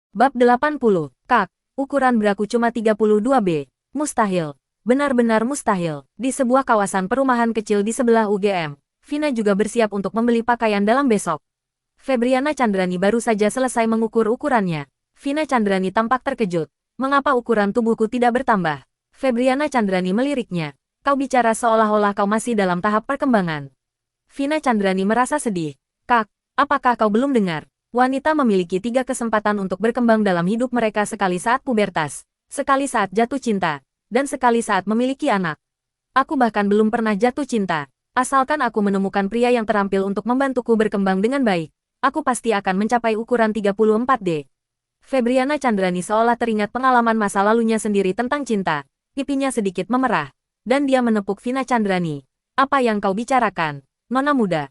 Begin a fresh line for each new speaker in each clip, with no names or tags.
Bab 80. Kak, ukuran beraku cuma 32B. Mustahil. Benar-benar mustahil. Di sebuah kawasan perumahan kecil di sebelah UGM, Vina juga bersiap untuk membeli pakaian dalam besok. Febriana Chandrani baru saja selesai mengukur ukurannya. Vina Chandrani tampak terkejut. Mengapa ukuran tubuhku tidak bertambah? Febriana Chandrani meliriknya. Kau bicara seolah-olah kau masih dalam tahap perkembangan. Vina Chandrani merasa sedih. Kak, apakah kau belum dengar? Wanita memiliki 3 kesempatan untuk berkembang dalam hidup mereka, sekali saat pubertas, sekali saat jatuh cinta, dan sekali saat memiliki anak. Aku bahkan belum pernah jatuh cinta. Asalkan aku menemukan pria yang terampil untuk membantuku berkembang dengan baik, aku pasti akan mencapai ukuran 34D. Febriana Chandrani seolah teringat pengalaman masa lalunya sendiri tentang cinta. Pipinya sedikit memerah, dan dia menepuk Vina Chandrani. Apa yang kau bicarakan, nona muda?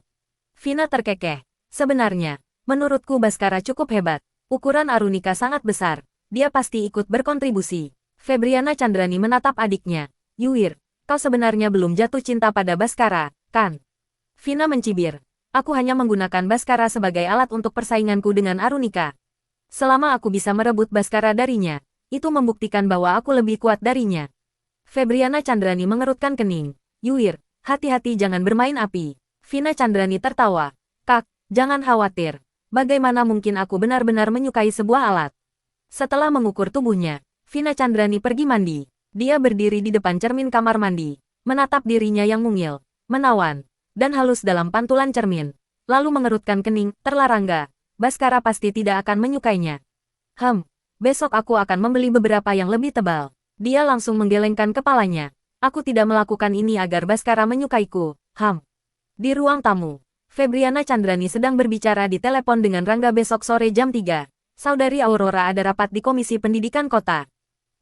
Vina terkekeh. Sebenarnya, menurutku Bhaskara cukup hebat. Ukuran Arunika sangat besar. Dia pasti ikut berkontribusi. Febriana Chandrani menatap adiknya. Yuir, kau sebenarnya belum jatuh cinta pada Bhaskara, kan? Vina mencibir. Aku hanya menggunakan Bhaskara sebagai alat untuk persainganku dengan Arunika. Selama aku bisa merebut Bhaskara darinya, itu membuktikan bahwa aku lebih kuat darinya. Febriana Chandrani mengerutkan kening. Yuir, hati-hati jangan bermain api. Vina Chandrani tertawa. Kak, jangan khawatir. Bagaimana mungkin aku benar-benar menyukai sebuah alat? Setelah mengukur tubuhnya, Vina Chandrani pergi mandi. Dia berdiri di depan cermin kamar mandi, menatap dirinya yang mungil, menawan, dan halus dalam pantulan cermin. Lalu mengerutkan kening, terlarangga. Bhaskara pasti tidak akan menyukainya. Besok aku akan membeli beberapa yang lebih tebal. Dia langsung menggelengkan kepalanya. Aku tidak melakukan ini agar Bhaskara menyukaiku. Di ruang tamu, Febriana Chandrani sedang berbicara di telepon dengan Rangga. Besok sore jam 3. Saudari Aurora ada rapat di Komisi Pendidikan Kota.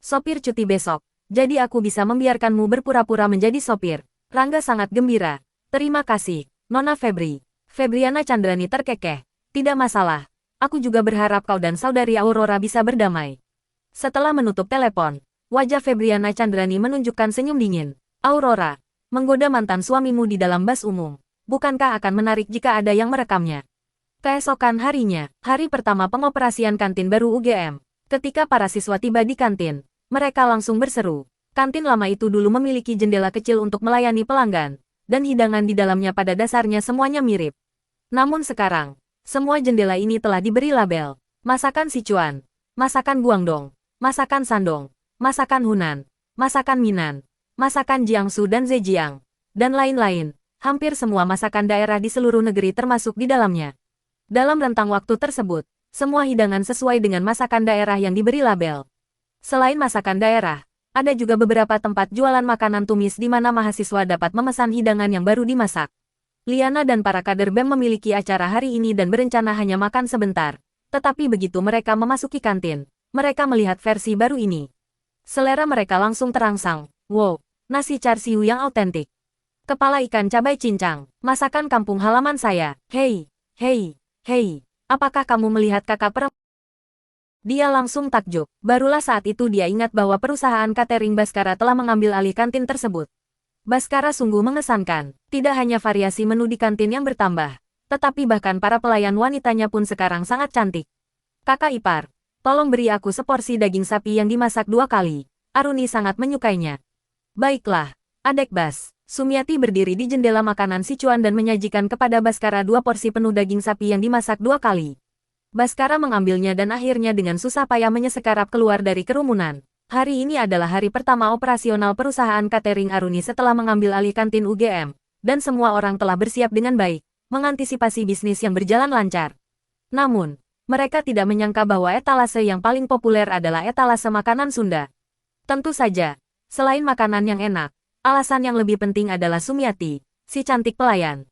Sopir cuti besok, jadi aku bisa membiarkanmu berpura-pura menjadi sopir. Rangga sangat gembira. Terima kasih, Nona Febri. Febriana Chandrani terkekeh. Tidak masalah. Aku juga berharap kau dan saudari Aurora bisa berdamai. Setelah menutup telepon, wajah Febriana Chandrani menunjukkan senyum dingin. Aurora, menggoda mantan suamimu di dalam bas umum. Bukankah akan menarik jika ada yang merekamnya? Keesokan harinya, hari pertama pengoperasian kantin baru UGM. Ketika para siswa tiba di kantin, mereka langsung berseru. Kantin lama itu dulu memiliki jendela kecil untuk melayani pelanggan, dan hidangan di dalamnya pada dasarnya semuanya mirip. Namun sekarang, semua jendela ini telah diberi label. Masakan Sichuan, masakan Guangdong, masakan Shandong, masakan Hunan, masakan Minnan, masakan Jiangsu dan Zhejiang, dan lain-lain. Hampir semua masakan daerah di seluruh negeri termasuk di dalamnya. Dalam rentang waktu tersebut, semua hidangan sesuai dengan masakan daerah yang diberi label. Selain masakan daerah, ada juga beberapa tempat jualan makanan tumis di mana mahasiswa dapat memesan hidangan yang baru dimasak. Liana dan para kader BEM memiliki acara hari ini dan berencana hanya makan sebentar. Tetapi begitu mereka memasuki kantin, mereka melihat versi baru ini. Selera mereka langsung terangsang. Wow, nasi char siu yang autentik. Kepala ikan cabai cincang, masakan kampung halaman saya. Hei, apakah kamu melihat kakak perempuan? Dia langsung takjub. Barulah saat itu dia ingat bahwa perusahaan catering Bhaskara telah mengambil alih kantin tersebut. Bhaskara sungguh mengesankan. Tidak hanya variasi menu di kantin yang bertambah, tetapi bahkan para pelayan wanitanya pun sekarang sangat cantik. Kakak ipar, tolong beri aku seporsi daging sapi yang dimasak 2 kali. Aruni sangat menyukainya. Baiklah, Adek Bas. Sumiati berdiri di jendela makanan Sichuan dan menyajikan kepada Bhaskara 2 porsi penuh daging sapi yang dimasak 2 kali. Bhaskara mengambilnya dan akhirnya dengan susah payah menyesekarap keluar dari kerumunan. Hari ini adalah hari pertama operasional perusahaan catering Aruni setelah mengambil alih kantin UGM, dan semua orang telah bersiap dengan baik, mengantisipasi bisnis yang berjalan lancar. Namun, mereka tidak menyangka bahwa etalase yang paling populer adalah etalase makanan Sunda. Tentu saja, selain makanan yang enak, alasan yang lebih penting adalah Sumiati, si cantik pelayan.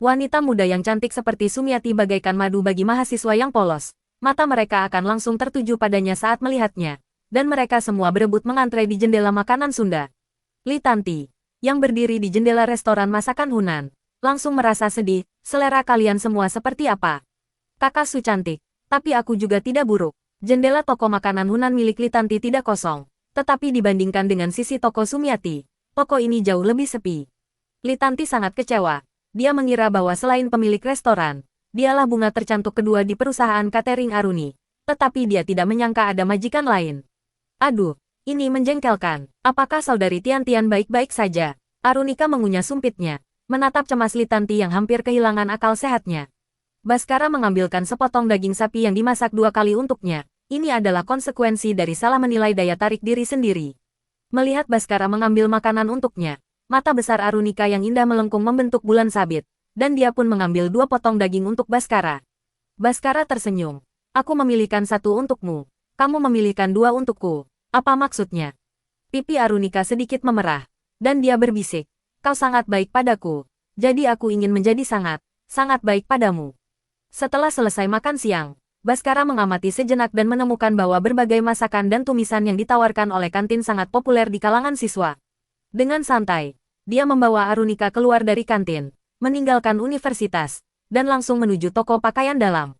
Wanita muda yang cantik seperti Sumiati bagaikan madu bagi mahasiswa yang polos. Mata mereka akan langsung tertuju padanya saat melihatnya, dan mereka semua berebut mengantre di jendela makanan Sunda. Li Tanti, yang berdiri di jendela restoran masakan Hunan, langsung merasa sedih. Selera kalian semua seperti apa? Kakak Su cantik, tapi aku juga tidak buruk. Jendela toko makanan Hunan milik Li Tanti tidak kosong, tetapi dibandingkan dengan sisi toko Sumiati, toko ini jauh lebih sepi. Li Tanti sangat kecewa. Dia mengira bahwa selain pemilik restoran, dialah bunga tercantik kedua di perusahaan catering Aruni. Tetapi dia tidak menyangka ada majikan lain. Aduh, ini menjengkelkan. Apakah saudari Tian-Tian baik-baik saja? Arunika mengunyah sumpitnya, menatap cemas Li Tanti yang hampir kehilangan akal sehatnya. Baskara mengambilkan sepotong daging sapi yang dimasak 2 kali untuknya. Ini adalah konsekuensi dari salah menilai daya tarik diri sendiri. Melihat Baskara mengambil makanan untuknya, mata besar Arunika yang indah melengkung membentuk bulan sabit, dan dia pun mengambil 2 potong daging untuk Baskara. Baskara tersenyum. Aku memilihkan 1 untukmu. Kamu memilihkan 2 untukku. Apa maksudnya? Pipi Arunika sedikit memerah, dan dia berbisik. Kau sangat baik padaku. Jadi aku ingin menjadi sangat baik padamu. Setelah selesai makan siang, Baskara mengamati sejenak dan menemukan bahwa berbagai masakan dan tumisan yang ditawarkan oleh kantin sangat populer di kalangan siswa. Dengan santai, dia membawa Arunika keluar dari kantin, meninggalkan universitas, dan langsung menuju toko pakaian dalam.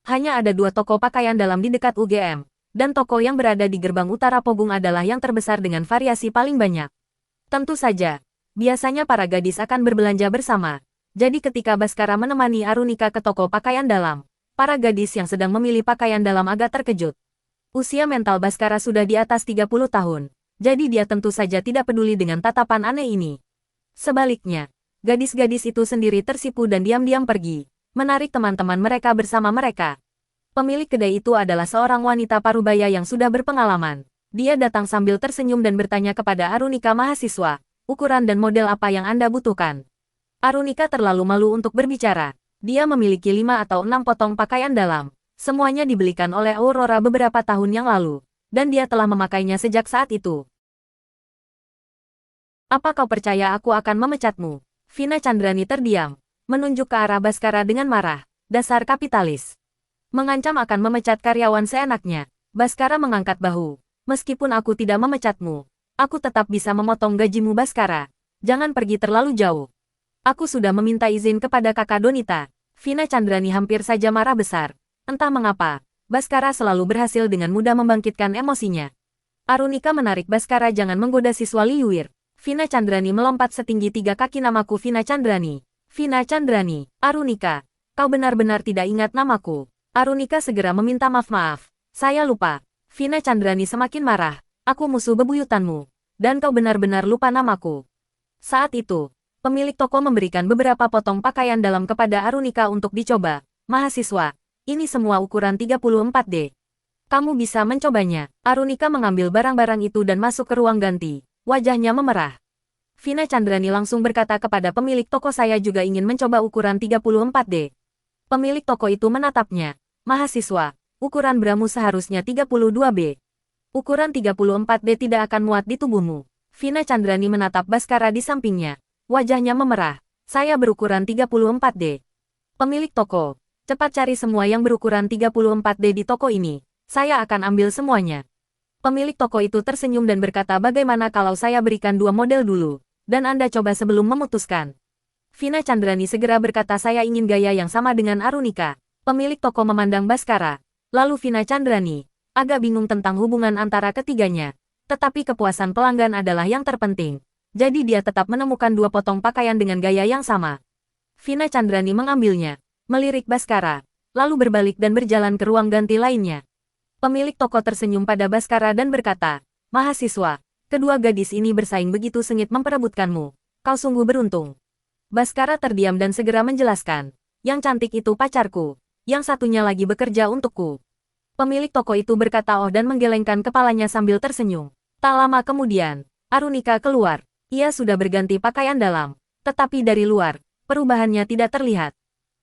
Hanya ada 2 toko pakaian dalam di dekat UGM, dan toko yang berada di gerbang utara Pogung adalah yang terbesar dengan variasi paling banyak. Tentu saja, biasanya para gadis akan berbelanja bersama. Jadi ketika Baskara menemani Arunika ke toko pakaian dalam, para gadis yang sedang memilih pakaian dalam agak terkejut. Usia mental Baskara sudah di atas 30 tahun, jadi dia tentu saja tidak peduli dengan tatapan aneh ini. Sebaliknya, gadis-gadis itu sendiri tersipu dan diam-diam pergi, menarik teman-teman mereka bersama mereka. Pemilik kedai itu adalah seorang wanita parubaya yang sudah berpengalaman. Dia datang sambil tersenyum dan bertanya kepada Arunika, mahasiswa, ukuran dan model apa yang Anda butuhkan. Arunika terlalu malu untuk berbicara. Dia memiliki 5 atau 6 potong pakaian dalam. Semuanya dibelikan oleh Aurora beberapa tahun yang lalu, dan dia telah memakainya sejak saat itu. Apa kau percaya aku akan memecatmu? Vina Chandrani terdiam, menunjuk ke arah Baskara dengan marah. Dasar kapitalis. Mengancam akan memecat karyawan seenaknya. Baskara mengangkat bahu. Meskipun aku tidak memecatmu, aku tetap bisa memotong gajimu, Baskara. Jangan pergi terlalu jauh. Aku sudah meminta izin kepada kakak Donita. Vina Chandrani hampir saja marah besar. Entah mengapa, Baskara selalu berhasil dengan mudah membangkitkan emosinya. Arunika menarik Baskara jangan menggoda siswa Liuir. Vina Chandrani melompat setinggi 3 kaki. Namaku Vina Chandrani. Vina Chandrani. Arunika, kau benar-benar tidak ingat namaku. Arunika segera meminta maaf. Saya lupa. Vina Chandrani semakin marah. Aku musuh bebuyutanmu. Dan kau benar-benar lupa namaku. Saat itu, pemilik toko memberikan beberapa potong pakaian dalam kepada Arunika untuk dicoba. Mahasiswa, ini semua ukuran 34D. Kamu bisa mencobanya. Arunika mengambil barang-barang itu dan masuk ke ruang ganti. Wajahnya memerah. Vina Chandrani langsung berkata kepada pemilik toko, saya juga ingin mencoba ukuran 34D. Pemilik toko itu menatapnya. Mahasiswa, ukuran bramu seharusnya 32B. Ukuran 34D tidak akan muat di tubuhmu. Vina Chandrani menatap Baskara di sampingnya. Wajahnya memerah. Saya berukuran 34D. Pemilik toko, cepat cari semua yang berukuran 34D di toko ini. Saya akan ambil semuanya. Pemilik toko itu tersenyum dan berkata, bagaimana kalau saya berikan 2 model dulu, dan Anda coba sebelum memutuskan. Vina Chandrani segera berkata, saya ingin gaya yang sama dengan Arunika. Pemilik toko memandang Baskara. Lalu Vina Chandrani agak bingung tentang hubungan antara ketiganya. Tetapi kepuasan pelanggan adalah yang terpenting. Jadi dia tetap menemukan 2 potong pakaian dengan gaya yang sama. Vina Chandrani mengambilnya, melirik Baskara, lalu berbalik dan berjalan ke ruang ganti lainnya. Pemilik toko tersenyum pada Baskara dan berkata, mahasiswa, kedua gadis ini bersaing begitu sengit memperebutkanmu. Kau sungguh beruntung. Baskara terdiam dan segera menjelaskan, yang cantik itu pacarku, yang satunya lagi bekerja untukku. Pemilik toko itu berkata oh dan menggelengkan kepalanya sambil tersenyum. Tak lama kemudian, Arunika keluar. Ia sudah berganti pakaian dalam, tetapi dari luar, perubahannya tidak terlihat.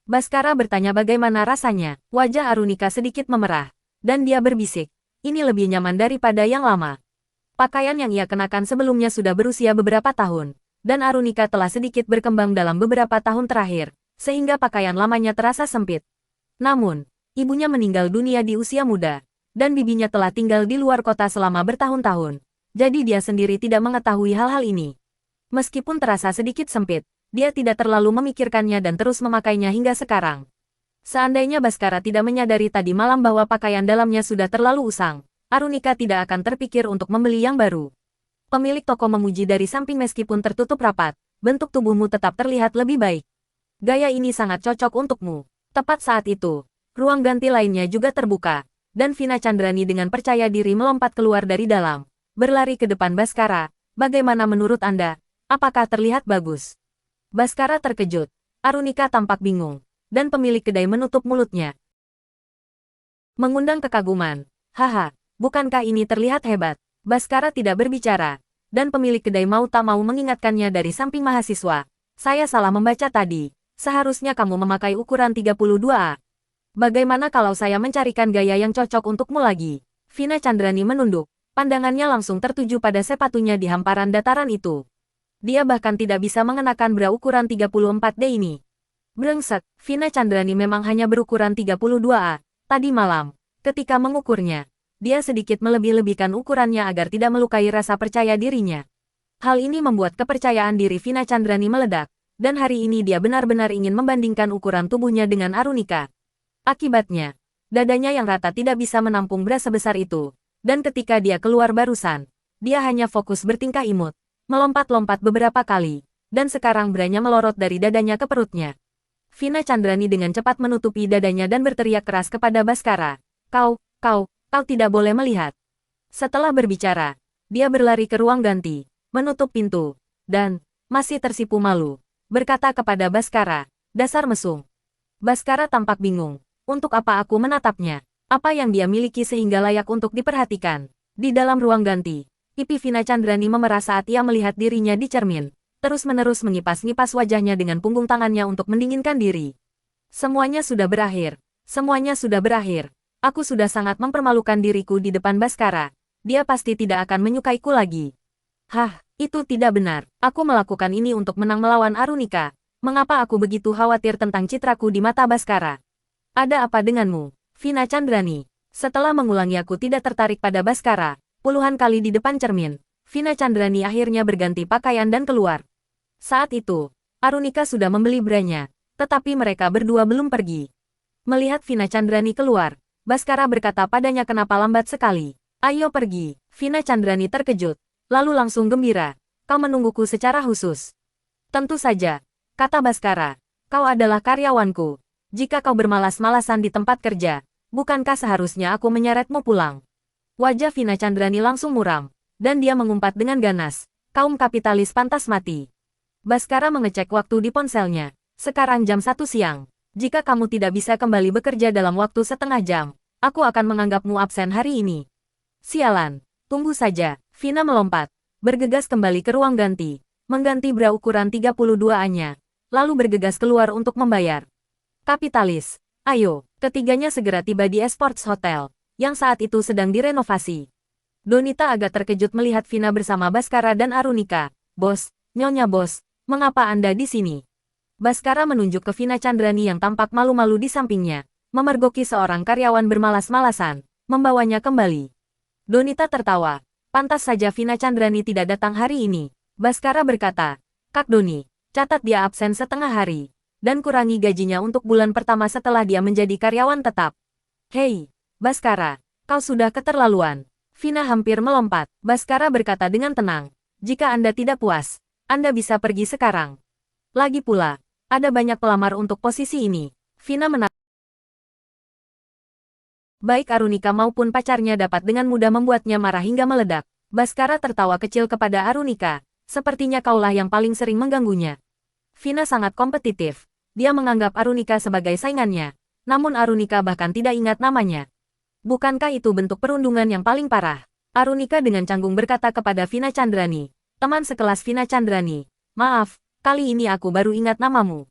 Baskara bertanya bagaimana rasanya. Wajah Arunika sedikit memerah, dan dia berbisik, ini lebih nyaman daripada yang lama. Pakaian yang ia kenakan sebelumnya sudah berusia beberapa tahun, dan Arunika telah sedikit berkembang dalam beberapa tahun terakhir, sehingga pakaian lamanya terasa sempit. Namun, ibunya meninggal dunia di usia muda, dan bibinya telah tinggal di luar kota selama bertahun-tahun. Jadi dia sendiri tidak mengetahui hal-hal ini. Meskipun terasa sedikit sempit, dia tidak terlalu memikirkannya dan terus memakainya hingga sekarang. Seandainya Baskara tidak menyadari tadi malam bahwa pakaian dalamnya sudah terlalu usang, Arunika tidak akan terpikir untuk membeli yang baru. Pemilik toko memuji dari samping, meskipun tertutup rapat, bentuk tubuhmu tetap terlihat lebih baik. Gaya ini sangat cocok untukmu. Tepat saat itu, ruang ganti lainnya juga terbuka, dan Vina Chandrani dengan percaya diri melompat keluar dari dalam, berlari ke depan Bhaskara. Bagaimana menurut Anda? Apakah terlihat bagus? Bhaskara terkejut. Arunika tampak bingung, dan pemilik kedai menutup mulutnya. Mengundang kekaguman. Haha, bukankah ini terlihat hebat? Bhaskara tidak berbicara, dan pemilik kedai mau tak mau mengingatkannya dari samping mahasiswa. Saya salah membaca tadi. Seharusnya kamu memakai ukuran 32A. Bagaimana kalau saya mencarikan gaya yang cocok untukmu lagi? Vina Chandrani menunduk. Pandangannya langsung tertuju pada sepatunya di hamparan dataran itu. Dia bahkan tidak bisa mengenakan bra ukuran 34D ini. Brengsek, Vina Chandrani memang hanya berukuran 32A. Tadi malam, ketika mengukurnya, dia sedikit melebih-lebihkan ukurannya agar tidak melukai rasa percaya dirinya. Hal ini membuat kepercayaan diri Vina Chandrani meledak, dan hari ini dia benar-benar ingin membandingkan ukuran tubuhnya dengan Arunika. Akibatnya, dadanya yang rata tidak bisa menampung bra sebesar itu, dan ketika dia keluar barusan, dia hanya fokus bertingkah imut, melompat-lompat beberapa kali, dan sekarang branya melorot dari dadanya ke perutnya. Vina Chandrani dengan cepat menutupi dadanya dan berteriak keras kepada Bhaskara. Kau tidak boleh melihat. Setelah berbicara, dia berlari ke ruang ganti, menutup pintu, dan, masih tersipu malu, berkata kepada Bhaskara, dasar mesum. Bhaskara tampak bingung. Untuk apa aku menatapnya? Apa yang dia miliki sehingga layak untuk diperhatikan? Di dalam ruang ganti, pipi Vina Chandrani memerah saat ia melihat dirinya di cermin, terus-menerus mengipas-ngipas wajahnya dengan punggung tangannya untuk mendinginkan diri. Semuanya sudah berakhir. Semuanya sudah berakhir. Aku sudah sangat mempermalukan diriku di depan Bhaskara. Dia pasti tidak akan menyukaiku lagi. Hah, itu tidak benar. Aku melakukan ini untuk menang melawan Arunika. Mengapa aku begitu khawatir tentang citraku di mata Bhaskara? Ada apa denganmu, Vina Chandrani? Setelah mengulangi aku tidak tertarik pada Bhaskara, puluhan kali di depan cermin, Vina Chandrani akhirnya berganti pakaian dan keluar. Saat itu, Arunika sudah membeli branya, tetapi mereka berdua belum pergi. Melihat Vina Chandrani keluar, Bhaskara berkata padanya kenapa lambat sekali. Ayo pergi. Vina Chandrani terkejut, lalu langsung gembira. Kau menungguku secara khusus. Tentu saja, kata Bhaskara. Kau adalah karyawanku. Jika kau bermalas-malasan di tempat kerja, bukankah seharusnya aku menyeretmu pulang? Wajah Vina Chandrani langsung muram, dan dia mengumpat dengan ganas. Kaum kapitalis pantas mati. Bhaskara mengecek waktu di ponselnya. Sekarang jam 1 siang. Jika kamu tidak bisa kembali bekerja dalam waktu setengah jam, aku akan menganggapmu absen hari ini. Sialan, tunggu saja. Vina melompat, bergegas kembali ke ruang ganti, mengganti bra ukuran 32A-nya, lalu bergegas keluar untuk membayar. Kapitalis, ayo. Ketiganya segera tiba di Esports Hotel, yang saat itu sedang direnovasi. Donita agak terkejut melihat Vina bersama Bhaskara dan Arunika. Bos, Nyonya bos, mengapa Anda di sini? Bhaskara menunjuk ke Vina Chandrani yang tampak malu-malu di sampingnya, memergoki seorang karyawan bermalas-malasan, membawanya kembali. Donita tertawa. Pantas saja Vina Chandrani tidak datang hari ini. Bhaskara berkata, Kak Doni, catat dia absen setengah hari, dan kurangi gajinya untuk bulan pertama setelah dia menjadi karyawan tetap. Hei, Bhaskara, kau sudah keterlaluan. Vina hampir melompat. Bhaskara berkata dengan tenang, jika Anda tidak puas, Anda bisa pergi sekarang. Lagi pula, ada banyak pelamar untuk posisi ini. Vina menatap. Baik Arunika maupun pacarnya dapat dengan mudah membuatnya marah hingga meledak. Bhaskara tertawa kecil kepada Arunika. Sepertinya kaulah yang paling sering mengganggunya. Vina sangat kompetitif. Dia menganggap Arunika sebagai saingannya. Namun Arunika bahkan tidak ingat namanya. Bukankah itu bentuk perundungan yang paling parah? Arunika dengan canggung berkata kepada Vina Chandrani. Teman sekelas Vina Chandrani. Maaf, kali ini aku baru ingat namamu.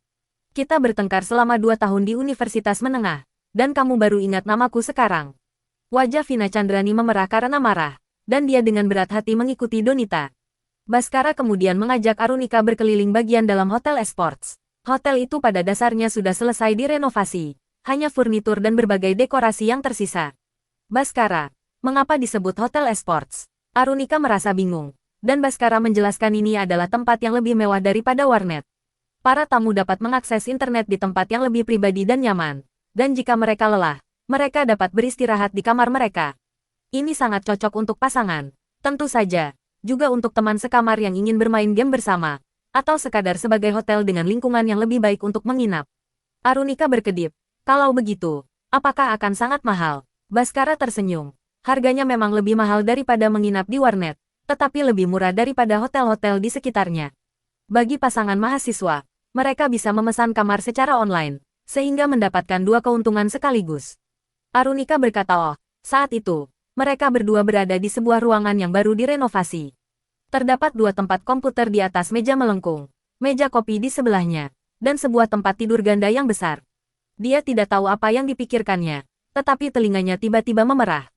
Kita bertengkar selama 2 tahun di Universitas Menengah. Dan kamu baru ingat namaku sekarang. Wajah Vina Chandrani memerah karena marah. Dan dia dengan berat hati mengikuti Donita. Bhaskara kemudian mengajak Arunika berkeliling bagian dalam Hotel Esports. Hotel itu pada dasarnya sudah selesai direnovasi. Hanya furnitur dan berbagai dekorasi yang tersisa. Bhaskara, mengapa disebut Hotel Esports? Arunika merasa bingung. Dan Bhaskara menjelaskan ini adalah tempat yang lebih mewah daripada warnet. Para tamu dapat mengakses internet di tempat yang lebih pribadi dan nyaman. Dan jika mereka lelah, mereka dapat beristirahat di kamar mereka. Ini sangat cocok untuk pasangan. Tentu saja, juga untuk teman sekamar yang ingin bermain game bersama. Atau sekadar sebagai hotel dengan lingkungan yang lebih baik untuk menginap. Arunika berkedip. Kalau begitu, apakah akan sangat mahal? Baskara tersenyum. Harganya memang lebih mahal daripada menginap di warnet, tetapi lebih murah daripada hotel-hotel di sekitarnya. Bagi pasangan mahasiswa, mereka bisa memesan kamar secara online, sehingga mendapatkan dua keuntungan sekaligus. Arunika berkata, "Oh, saat itu, mereka berdua berada di sebuah ruangan yang baru direnovasi. Terdapat dua tempat komputer di atas meja melengkung, meja kopi di sebelahnya, dan sebuah tempat tidur ganda yang besar." Dia tidak tahu apa yang dipikirkannya, tetapi telinganya tiba-tiba memerah.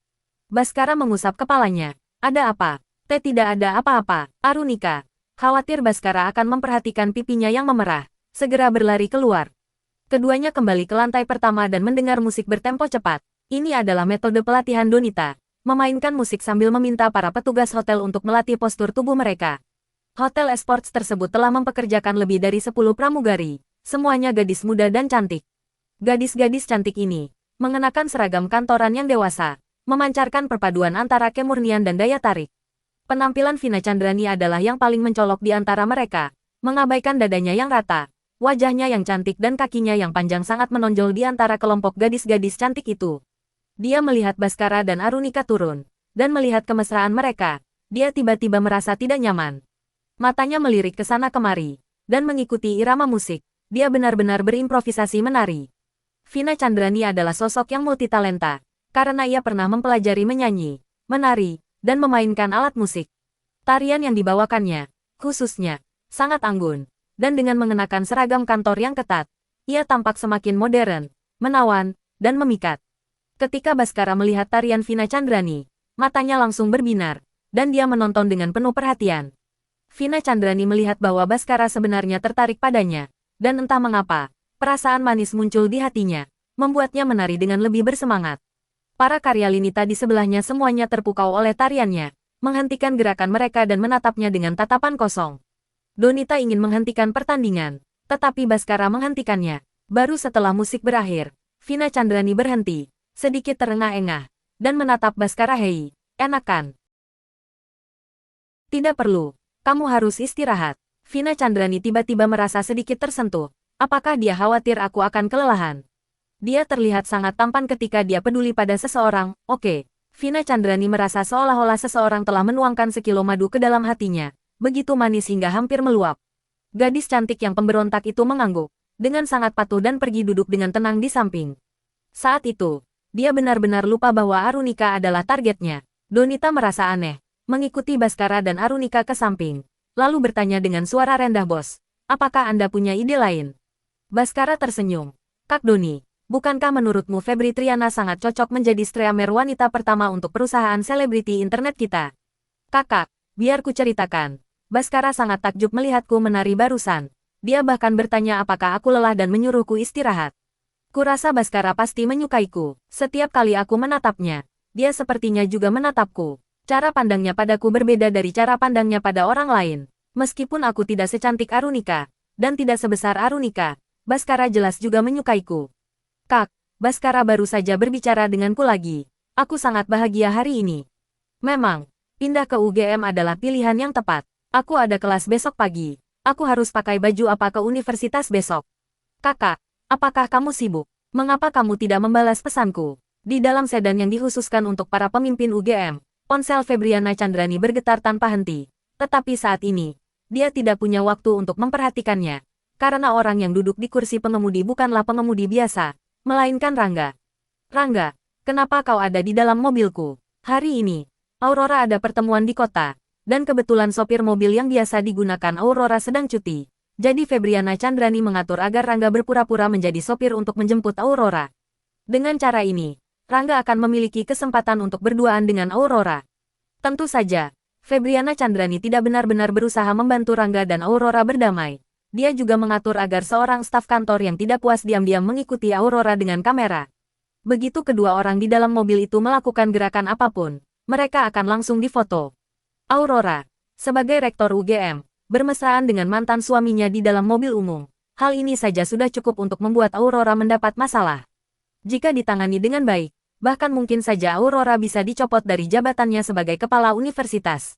Baskara mengusap kepalanya. "Ada apa?" Tidak ada apa-apa, Arunika." Khawatir Baskara akan memperhatikan pipinya yang memerah, segera berlari keluar. Keduanya kembali ke lantai pertama dan mendengar musik bertempo cepat. Ini adalah metode pelatihan Donita, memainkan musik sambil meminta para petugas hotel untuk melatih postur tubuh mereka. Hotel esports tersebut telah mempekerjakan lebih dari 10 pramugari, semuanya gadis muda dan cantik. Gadis-gadis cantik ini mengenakan seragam kantoran yang dewasa, memancarkan perpaduan antara kemurnian dan daya tarik. Penampilan Vina Chandrani adalah yang paling mencolok di antara mereka, mengabaikan dadanya yang rata, wajahnya yang cantik dan kakinya yang panjang sangat menonjol di antara kelompok gadis-gadis cantik itu. Dia melihat Baskara dan Arunika turun, dan melihat kemesraan mereka, dia tiba-tiba merasa tidak nyaman. Matanya melirik ke sana kemari, dan mengikuti irama musik, dia benar-benar berimprovisasi menari. Vina Chandrani adalah sosok yang multitalenta, karena ia pernah mempelajari menyanyi, menari, dan memainkan alat musik. Tarian yang dibawakannya, khususnya, sangat anggun, dan dengan mengenakan seragam kantor yang ketat, ia tampak semakin modern, menawan, dan memikat. Ketika Baskara melihat tarian Vina Chandrani, matanya langsung berbinar, dan dia menonton dengan penuh perhatian. Vina Chandrani melihat bahwa Baskara sebenarnya tertarik padanya, dan entah mengapa, perasaan manis muncul di hatinya, membuatnya menari dengan lebih bersemangat. Para karya Linita di sebelahnya semuanya terpukau oleh tariannya, menghentikan gerakan mereka dan menatapnya dengan tatapan kosong. Donita ingin menghentikan pertandingan, tetapi Baskara menghentikannya. Baru setelah musik berakhir, Vina Chandrani berhenti, sedikit terengah-engah, dan menatap Baskara. "Hei, enak kan? Tidak perlu, kamu harus istirahat." Vina Chandrani tiba-tiba merasa sedikit tersentuh. Apakah dia khawatir aku akan kelelahan? Dia terlihat sangat tampan ketika dia peduli pada seseorang. Oke. Vina Chandrani merasa seolah-olah seseorang telah menuangkan sekilo madu ke dalam hatinya, begitu manis hingga hampir meluap. Gadis cantik yang pemberontak itu mengangguk, dengan sangat patuh dan pergi duduk dengan tenang di samping. Saat itu, dia benar-benar lupa bahwa Arunika adalah targetnya. Donita merasa aneh, mengikuti Baskara dan Arunika ke samping, lalu bertanya dengan suara rendah, "Bos, apakah Anda punya ide lain?" Baskara tersenyum. "Kak Doni, bukankah menurutmu Febri Triana sangat cocok menjadi streamer wanita pertama untuk perusahaan selebriti internet kita?" "Kakak, biar ku ceritakan." Baskara sangat takjub melihatku menari barusan. Dia bahkan bertanya apakah aku lelah dan menyuruhku istirahat. Kurasa Baskara pasti menyukaiku. Setiap kali aku menatapnya, dia sepertinya juga menatapku. Cara pandangnya padaku berbeda dari cara pandangnya pada orang lain. Meskipun aku tidak secantik Arunika, dan tidak sebesar Arunika, Baskara jelas juga menyukaiku. "Kak," Baskara baru saja berbicara denganku lagi. "Aku sangat bahagia hari ini." Memang, pindah ke UGM adalah pilihan yang tepat. Aku ada kelas besok pagi. Aku harus pakai baju apa ke universitas besok? "Kakak, apakah kamu sibuk? Mengapa kamu tidak membalas pesanku?" Di dalam sedan yang dikhususkan untuk para pemimpin UGM, ponsel Febriana Chandrani bergetar tanpa henti. Tetapi saat ini, dia tidak punya waktu untuk memperhatikannya. Karena orang yang duduk di kursi pengemudi bukanlah pengemudi biasa, melainkan Rangga. "Rangga, kenapa kau ada di dalam mobilku? Hari ini, Aurora ada pertemuan di kota. Dan kebetulan sopir mobil yang biasa digunakan Aurora sedang cuti. Jadi Febriana Chandrani mengatur agar Rangga berpura-pura menjadi sopir untuk menjemput Aurora. Dengan cara ini, Rangga akan memiliki kesempatan untuk berduaan dengan Aurora." Tentu saja, Febriana Chandrani tidak benar-benar berusaha membantu Rangga dan Aurora berdamai. Dia juga mengatur agar seorang staf kantor yang tidak puas diam-diam mengikuti Aurora dengan kamera. Begitu kedua orang di dalam mobil itu melakukan gerakan apapun, mereka akan langsung difoto. Aurora, sebagai rektor UGM, bermesraan dengan mantan suaminya di dalam mobil umum. Hal ini saja sudah cukup untuk membuat Aurora mendapat masalah. Jika ditangani dengan baik, bahkan mungkin saja Aurora bisa dicopot dari jabatannya sebagai kepala universitas.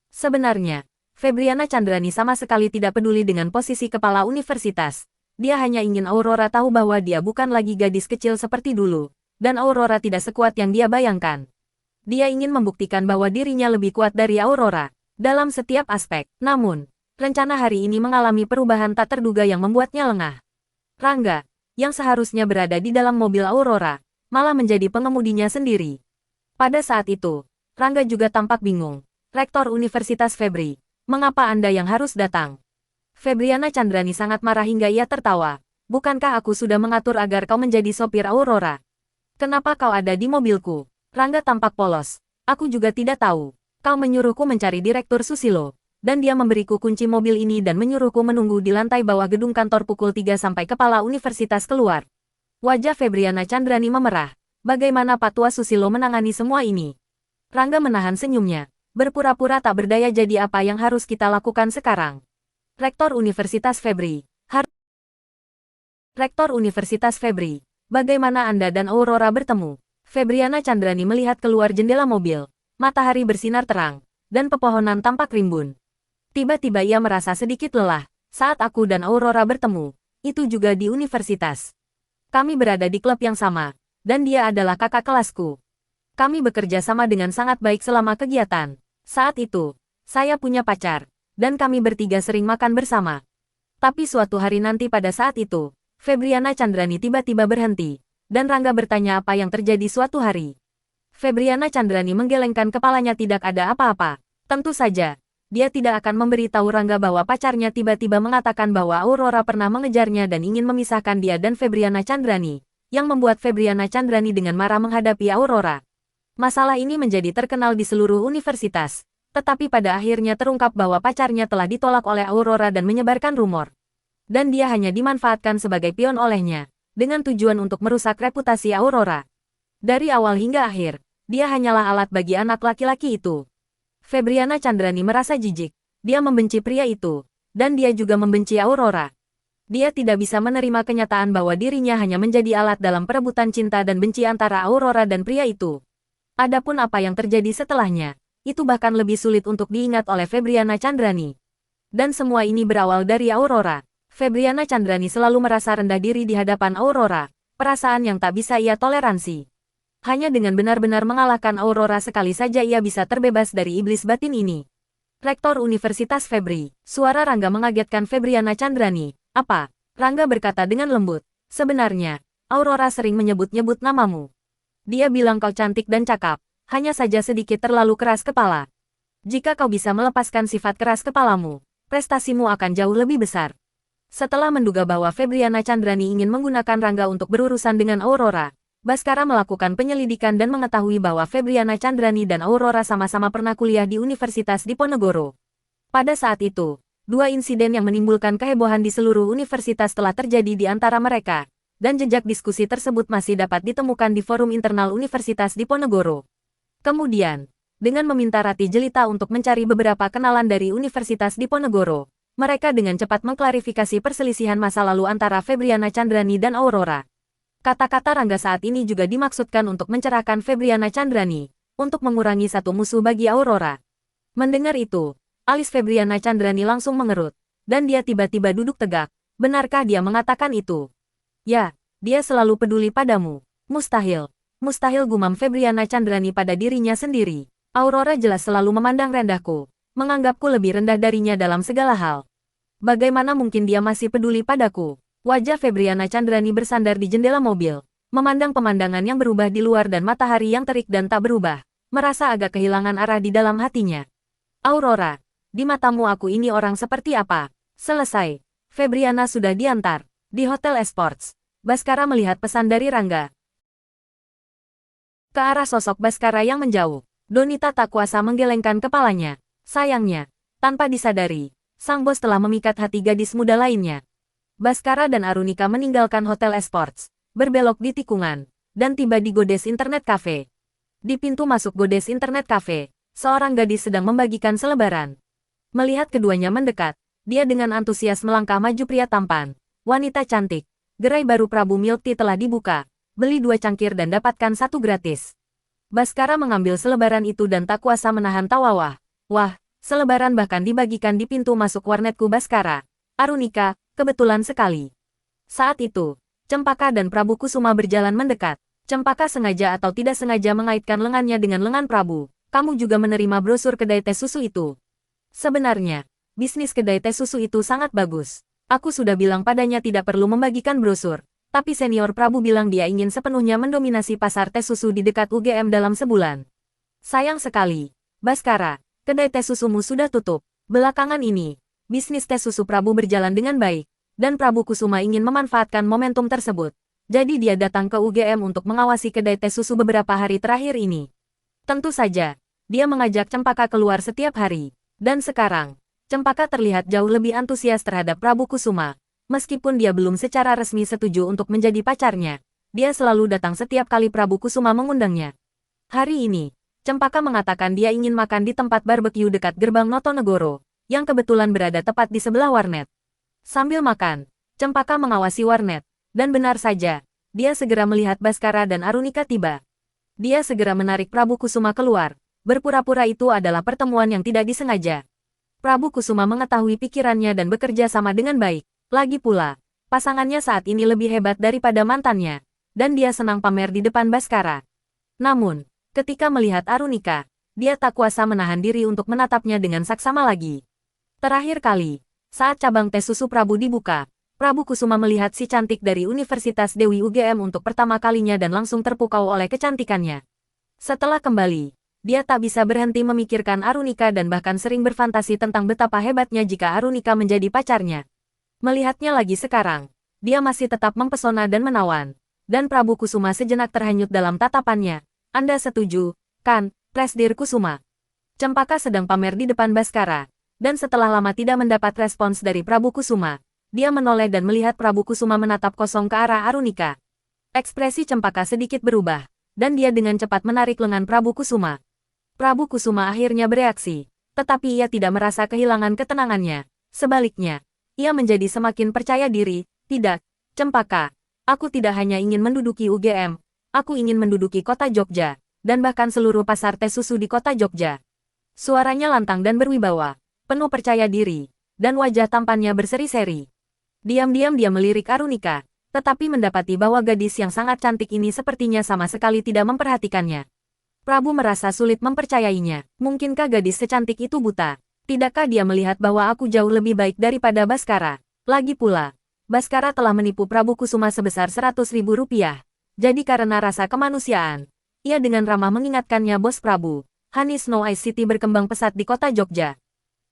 Sebenarnya, Febriana Chandrani sama sekali tidak peduli dengan posisi kepala universitas. Dia hanya ingin Aurora tahu bahwa dia bukan lagi gadis kecil seperti dulu. Dan Aurora tidak sekuat yang dia bayangkan. Dia ingin membuktikan bahwa dirinya lebih kuat dari Aurora dalam setiap aspek. Namun, rencana hari ini mengalami perubahan tak terduga yang membuatnya lengah. Rangga, yang seharusnya berada di dalam mobil Aurora, malah menjadi pengemudinya sendiri. Pada saat itu, Rangga juga tampak bingung. Rektor Universitas Febri, mengapa Anda yang harus datang? Febriana Chandrani sangat marah hingga ia tertawa. Bukankah aku sudah mengatur agar kau menjadi sopir Aurora? Kenapa kau ada di mobilku? Rangga tampak polos. Aku juga tidak tahu. Kau menyuruhku mencari Direktur Susilo, dan dia memberiku kunci mobil ini dan menyuruhku menunggu di lantai bawah gedung kantor pukul 3 sampai kepala universitas keluar. Wajah Febriana Chandrani memerah. Bagaimana Pak Tua Susilo menangani semua ini? Rangga menahan senyumnya. Berpura-pura tak berdaya jadi apa yang harus kita lakukan sekarang? Rektor Universitas Febri. Rektor Universitas Febri. Bagaimana Anda dan Aurora bertemu? Febriana Chandrani melihat keluar jendela mobil. Matahari bersinar terang, dan pepohonan tampak rimbun. Tiba-tiba ia merasa sedikit lelah saat aku dan Aurora bertemu. Itu juga di universitas. Kami berada di klub yang sama, dan dia adalah kakak kelasku. Kami bekerja sama dengan sangat baik selama kegiatan. Saat itu, saya punya pacar, dan kami bertiga sering makan bersama. Tapi suatu hari nanti pada saat itu, Febriana Chandrani tiba-tiba berhenti, dan Rangga bertanya apa yang terjadi suatu hari. Febriana Chandrani menggelengkan kepalanya tidak ada apa-apa. Tentu saja, dia tidak akan memberitahu Rangga bahwa pacarnya tiba-tiba mengatakan bahwa Aurora pernah mengejarnya dan ingin memisahkan dia dan Febriana Chandrani, yang membuat Febriana Chandrani dengan marah menghadapi Aurora. Masalah ini menjadi terkenal di seluruh universitas. Tetapi pada akhirnya terungkap bahwa pacarnya telah ditolak oleh Aurora dan menyebarkan rumor. Dan dia hanya dimanfaatkan sebagai pion olehnya, dengan tujuan untuk merusak reputasi Aurora. Dari awal hingga akhir, dia hanyalah alat bagi anak laki-laki itu. Febriana Chandrani merasa jijik. Dia membenci pria itu, dan dia juga membenci Aurora. Dia tidak bisa menerima kenyataan bahwa dirinya hanya menjadi alat dalam perebutan cinta dan benci antara Aurora dan pria itu. Adapun apa yang terjadi setelahnya, itu bahkan lebih sulit untuk diingat oleh Febriana Chandrani. Dan semua ini berawal dari Aurora. Febriana Chandrani selalu merasa rendah diri di hadapan Aurora, perasaan yang tak bisa ia toleransi. Hanya dengan benar-benar mengalahkan Aurora sekali saja ia bisa terbebas dari iblis batin ini. Rektor Universitas Febri, suara Rangga mengagetkan Febriana Chandrani. Apa? Rangga berkata dengan lembut. Sebenarnya, Aurora sering menyebut-nyebut namamu. Dia bilang kau cantik dan cakap. Hanya saja sedikit terlalu keras kepala. Jika kau bisa melepaskan sifat keras kepalamu, prestasimu akan jauh lebih besar. Setelah menduga bahwa Febriana Chandrani ingin menggunakan Rangga untuk berurusan dengan Aurora, Baskara melakukan penyelidikan dan mengetahui bahwa Febriana Chandrani dan Aurora sama-sama pernah kuliah di Universitas Diponegoro. Pada saat itu, dua insiden yang menimbulkan kehebohan di seluruh universitas telah terjadi di antara mereka, dan jejak diskusi tersebut masih dapat ditemukan di forum internal Universitas Diponegoro. Kemudian, dengan meminta Rati Jelita untuk mencari beberapa kenalan dari Universitas Diponegoro, mereka dengan cepat mengklarifikasi perselisihan masa lalu antara Febriana Chandrani dan Aurora. Kata-kata Rangga saat ini juga dimaksudkan untuk mencerahkan Febriana Chandrani, untuk mengurangi satu musuh bagi Aurora. Mendengar itu, alis Febriana Chandrani langsung mengerut, dan dia tiba-tiba duduk tegak. Benarkah dia mengatakan itu? Ya, dia selalu peduli padamu. Mustahil. Mustahil gumam Febriana Chandrani pada dirinya sendiri. Aurora jelas selalu memandang rendahku, menganggapku lebih rendah darinya dalam segala hal. Bagaimana mungkin dia masih peduli padaku? Wajah Febriana Chandrani bersandar di jendela mobil, memandang pemandangan yang berubah di luar dan matahari yang terik dan tak berubah, merasa agak kehilangan arah di dalam hatinya. Aurora, di matamu aku ini orang seperti apa? Selesai. Febriana sudah diantar. Di Hotel Esports, Baskara melihat pesan dari Rangga. Ke arah sosok Baskara yang menjauh, Donita tak kuasa menggelengkan kepalanya. Sayangnya, tanpa disadari, sang bos telah memikat hati gadis muda lainnya. Baskara dan Arunika meninggalkan Hotel Esports, berbelok di tikungan, dan tiba di Goddess Internet Cafe. Di pintu masuk Goddess Internet Cafe, seorang gadis sedang membagikan selebaran. Melihat keduanya mendekat, dia dengan antusias melangkah maju. Pria tampan, wanita cantik, gerai baru Prabu Milk Tea telah dibuka. Beli 2 cangkir dan dapatkan 1 gratis. Baskara mengambil selebaran itu dan tak kuasa menahan tawa. Wah, selebaran bahkan dibagikan di pintu masuk warnetku Baskara. Arunika, kebetulan sekali. Saat itu, Cempaka dan Prabu Kusuma berjalan mendekat. Cempaka sengaja atau tidak sengaja mengaitkan lengannya dengan lengan Prabu. Kamu juga menerima brosur kedai teh susu itu. Sebenarnya, bisnis kedai teh susu itu sangat bagus. Aku sudah bilang padanya tidak perlu membagikan brosur. Tapi senior Prabu bilang dia ingin sepenuhnya mendominasi pasar teh susu di dekat UGM dalam sebulan. Sayang sekali, Baskara, kedai teh susumu sudah tutup. Belakangan ini, bisnis teh susu Prabu berjalan dengan baik, dan Prabu Kusuma ingin memanfaatkan momentum tersebut. Jadi dia datang ke UGM untuk mengawasi kedai teh susu beberapa hari terakhir ini. Tentu saja, dia mengajak Cempaka keluar setiap hari. Dan sekarang, Cempaka terlihat jauh lebih antusias terhadap Prabu Kusuma. Meskipun dia belum secara resmi setuju untuk menjadi pacarnya, dia selalu datang setiap kali Prabu Kusuma mengundangnya. Hari ini, Cempaka mengatakan dia ingin makan di tempat barbeque dekat gerbang Notonegoro, yang kebetulan berada tepat di sebelah warnet. Sambil makan, Cempaka mengawasi warnet, dan benar saja, dia segera melihat Baskara dan Arunika tiba. Dia segera menarik Prabu Kusuma keluar. Berpura-pura itu adalah pertemuan yang tidak disengaja. Prabu Kusuma mengetahui pikirannya dan bekerja sama dengan baik. Lagi pula, pasangannya saat ini lebih hebat daripada mantannya, dan dia senang pamer di depan Baskara. Namun, ketika melihat Arunika, dia tak kuasa menahan diri untuk menatapnya dengan saksama lagi. Terakhir kali, saat cabang teh susu Prabu dibuka, Prabu Kusuma melihat si cantik dari Universitas Dewi UGM untuk pertama kalinya dan langsung terpukau oleh kecantikannya. Setelah kembali, dia tak bisa berhenti memikirkan Arunika dan bahkan sering berfantasi tentang betapa hebatnya jika Arunika menjadi pacarnya. Melihatnya lagi sekarang, dia masih tetap mempesona dan menawan. Dan Prabu Kusuma sejenak terhanyut dalam tatapannya. Anda setuju, kan, Presdir Kusuma? Cempaka sedang pamer di depan Baskara. Dan setelah lama tidak mendapat respons dari Prabu Kusuma, dia menoleh dan melihat Prabu Kusuma menatap kosong ke arah Arunika. Ekspresi Cempaka sedikit berubah, dan dia dengan cepat menarik lengan Prabu Kusuma. Prabu Kusuma akhirnya bereaksi, tetapi ia tidak merasa kehilangan ketenangannya. Sebaliknya, ia menjadi semakin percaya diri. Tidak, Cempaka, aku tidak hanya ingin menduduki UGM, aku ingin menduduki kota Jogja, dan bahkan seluruh pasar teh susu di kota Jogja. Suaranya lantang dan berwibawa, penuh percaya diri, dan wajah tampannya berseri-seri. Diam-diam dia melirik Arunika, tetapi mendapati bahwa gadis yang sangat cantik ini sepertinya sama sekali tidak memperhatikannya. Prabu merasa sulit mempercayainya. Mungkinkah gadis secantik itu buta? Tidakkah dia melihat bahwa aku jauh lebih baik daripada Baskara? Lagi pula, Baskara telah menipu Prabu Kusuma sebesar 100.000 rupiah. Jadi karena rasa kemanusiaan, ia dengan ramah mengingatkannya Bos Prabu, Honey Snow Ice City berkembang pesat di kota Jogja.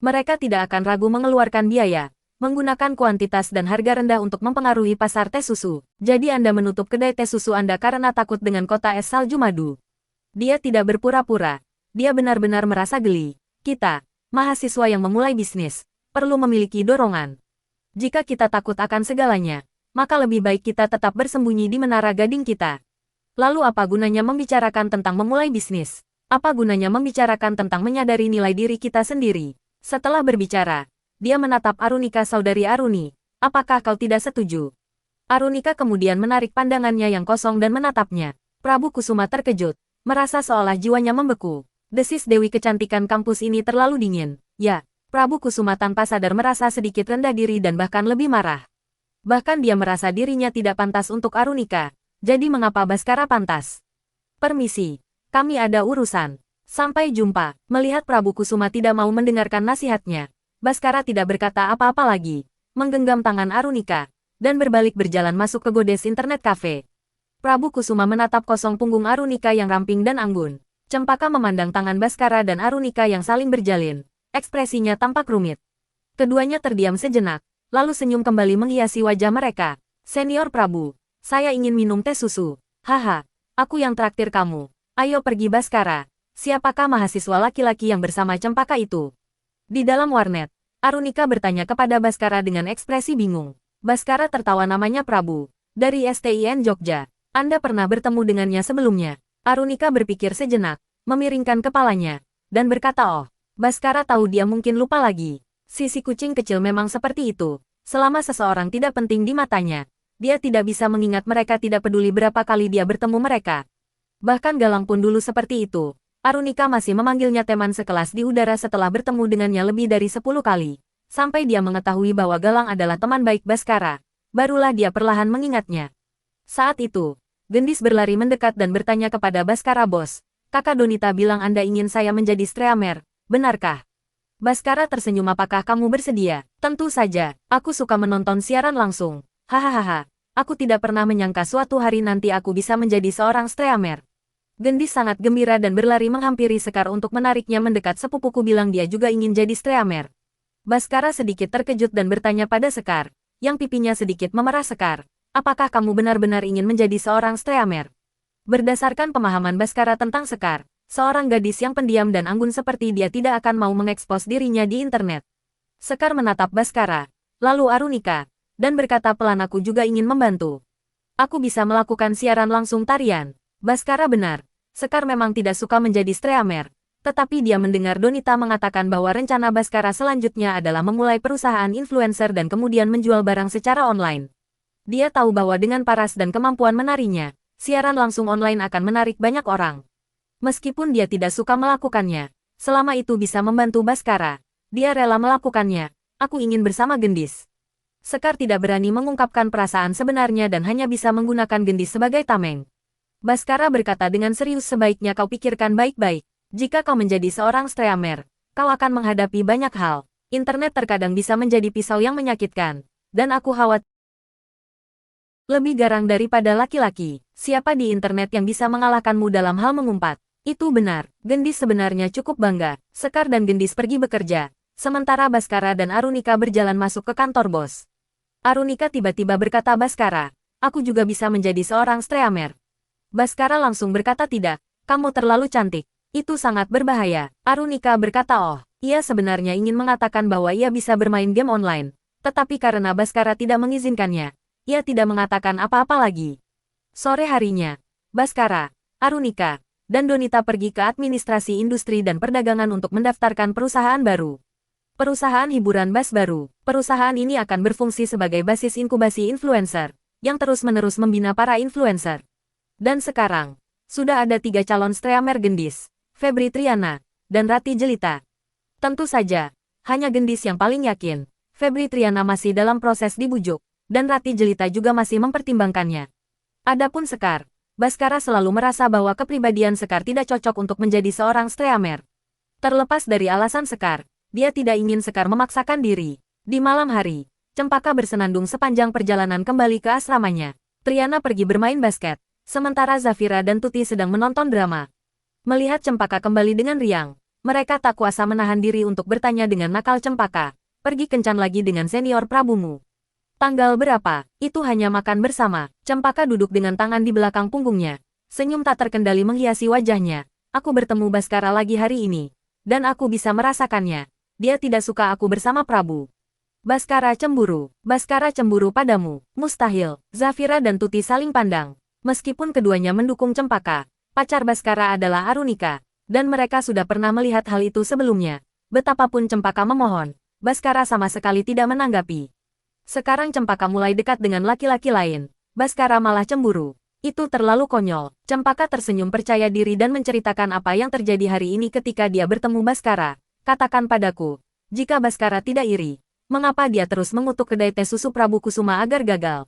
Mereka tidak akan ragu mengeluarkan biaya, menggunakan kuantitas dan harga rendah untuk mempengaruhi pasar teh susu. Jadi Anda menutup kedai teh susu Anda karena takut dengan kota es salju madu. Dia tidak berpura-pura. Dia benar-benar merasa geli. Kita, mahasiswa yang memulai bisnis, perlu memiliki dorongan. Jika kita takut akan segalanya, maka lebih baik kita tetap bersembunyi di menara gading kita. Lalu apa gunanya membicarakan tentang memulai bisnis? Apa gunanya membicarakan tentang menyadari nilai diri kita sendiri? Setelah berbicara, dia menatap Arunika. Saudari Aruni, apakah kau tidak setuju? Arunika kemudian menarik pandangannya yang kosong dan menatapnya. Prabu Kusuma terkejut. Merasa seolah jiwanya membeku. Desis Dewi kecantikan kampus ini terlalu dingin. Ya, Prabu Kusuma tanpa sadar merasa sedikit rendah diri dan bahkan lebih marah. Bahkan dia merasa dirinya tidak pantas untuk Arunika. Jadi mengapa Baskara pantas? Permisi, kami ada urusan. Sampai jumpa. Melihat Prabu Kusuma tidak mau mendengarkan nasihatnya, Baskara tidak berkata apa-apa lagi. Menggenggam tangan Arunika, dan berbalik berjalan masuk ke godes internet cafe. Prabu Kusuma menatap kosong punggung Arunika yang ramping dan anggun. Cempaka memandang tangan Baskara dan Arunika yang saling berjalin. Ekspresinya tampak rumit. Keduanya terdiam sejenak, lalu senyum kembali menghiasi wajah mereka. Senior Prabu, saya ingin minum teh susu. Haha, aku yang traktir kamu. Ayo pergi Baskara. Siapakah mahasiswa laki-laki yang bersama Cempaka itu? Di dalam warnet, Arunika bertanya kepada Baskara dengan ekspresi bingung. Baskara tertawa. Namanya Prabu, dari STIN Jogja. Anda pernah bertemu dengannya sebelumnya? Arunika berpikir sejenak, memiringkan kepalanya, dan berkata, oh, Baskara tahu dia mungkin lupa lagi. Sisi kucing kecil memang seperti itu. Selama seseorang tidak penting di matanya, dia tidak bisa mengingat mereka, tidak peduli berapa kali dia bertemu mereka. Bahkan Galang pun dulu seperti itu. Arunika masih memanggilnya teman sekelas di udara setelah bertemu dengannya lebih dari 10 kali. Sampai dia mengetahui bahwa Galang adalah teman baik Baskara, barulah dia perlahan mengingatnya. Saat itu, Gendis berlari mendekat dan bertanya kepada Baskara, "Bos, Kakak Donita bilang Anda ingin saya menjadi Streamer, benarkah?" Baskara tersenyum, "Apakah kamu bersedia?" "Tentu saja, aku suka menonton siaran langsung. Hahaha, aku tidak pernah menyangka suatu hari nanti aku bisa menjadi seorang Streamer." Gendis sangat gembira dan berlari menghampiri Sekar untuk menariknya mendekat. "Sepupuku bilang dia juga ingin jadi Streamer." Baskara sedikit terkejut dan bertanya pada Sekar, yang pipinya sedikit memerah. "Sekar, apakah kamu benar-benar ingin menjadi seorang Streamer?" Berdasarkan pemahaman Baskara tentang Sekar, seorang gadis yang pendiam dan anggun seperti dia tidak akan mau mengekspos dirinya di internet. Sekar menatap Baskara, lalu Arunika, dan berkata pelan, "Aku juga ingin membantu. Aku bisa melakukan siaran langsung tarian." Baskara benar. Sekar memang tidak suka menjadi Streamer, tetapi dia mendengar Donita mengatakan bahwa rencana Baskara selanjutnya adalah memulai perusahaan influencer dan kemudian menjual barang secara online. Dia tahu bahwa dengan paras dan kemampuan menarinya, siaran langsung online akan menarik banyak orang. Meskipun dia tidak suka melakukannya, selama itu bisa membantu Baskara, dia rela melakukannya. "Aku ingin bersama Gendis." Sekar tidak berani mengungkapkan perasaan sebenarnya dan hanya bisa menggunakan Gendis sebagai tameng. Baskara berkata dengan serius, "Sebaiknya kau pikirkan baik-baik. Jika kau menjadi seorang Streamer, kau akan menghadapi banyak hal. Internet terkadang bisa menjadi pisau yang menyakitkan, dan aku khawatir lebih garang daripada laki-laki. Siapa di internet yang bisa mengalahkanmu dalam hal mengumpat?" Itu benar, Gendis sebenarnya cukup bangga. Sekar dan Gendis pergi bekerja, sementara Baskara dan Arunika berjalan masuk ke kantor bos. Arunika tiba-tiba berkata, "Baskara, aku juga bisa menjadi seorang Streamer." Baskara langsung berkata, "Tidak, kamu terlalu cantik. Itu sangat berbahaya." Arunika berkata, "Oh, ia sebenarnya ingin mengatakan bahwa ia bisa bermain game online. Tetapi karena Baskara tidak mengizinkannya, ia tidak mengatakan apa-apa lagi." Sore harinya, Baskara, Arunika, dan Donita pergi ke administrasi industri dan perdagangan untuk mendaftarkan perusahaan baru. Perusahaan hiburan Bas baru. Perusahaan ini akan berfungsi sebagai basis inkubasi influencer, yang terus-menerus membina para influencer. Dan sekarang, sudah ada 3 calon Streamer: Gendis, Febri Triana, dan Rati Jelita. Tentu saja, hanya Gendis yang paling yakin. Febri Triana masih dalam proses dibujuk, dan Rati Jelita juga masih mempertimbangkannya. Adapun Sekar, Baskara selalu merasa bahwa kepribadian Sekar tidak cocok untuk menjadi seorang Streamer. Terlepas dari alasan Sekar, dia tidak ingin Sekar memaksakan diri. Di malam hari, Cempaka bersenandung sepanjang perjalanan kembali ke asramanya. Triana pergi bermain basket, sementara Zafira dan Tuti sedang menonton drama. Melihat Cempaka kembali dengan riang, mereka tak kuasa menahan diri untuk bertanya dengan nakal, "Cempaka, pergi kencan lagi dengan senior prabumu? Tanggal berapa?" "Itu hanya makan bersama." Cempaka duduk dengan tangan di belakang punggungnya. Senyum tak terkendali menghiasi wajahnya. "Aku bertemu Baskara lagi hari ini, dan aku bisa merasakannya. Dia tidak suka aku bersama Prabu." "Baskara cemburu." "Baskara cemburu padamu? Mustahil." Zafira dan Tuti saling pandang. Meskipun keduanya mendukung Cempaka, pacar Baskara adalah Arunika, dan mereka sudah pernah melihat hal itu sebelumnya. Betapapun Cempaka memohon, Baskara sama sekali tidak menanggapi. Sekarang Cempaka mulai dekat dengan laki-laki lain. Baskara malah cemburu. Itu terlalu konyol. Cempaka tersenyum percaya diri dan menceritakan apa yang terjadi hari ini ketika dia bertemu Baskara. "Katakan padaku, jika Baskara tidak iri, mengapa dia terus mengutuk kedai teh susu Prabu Kusuma agar gagal?"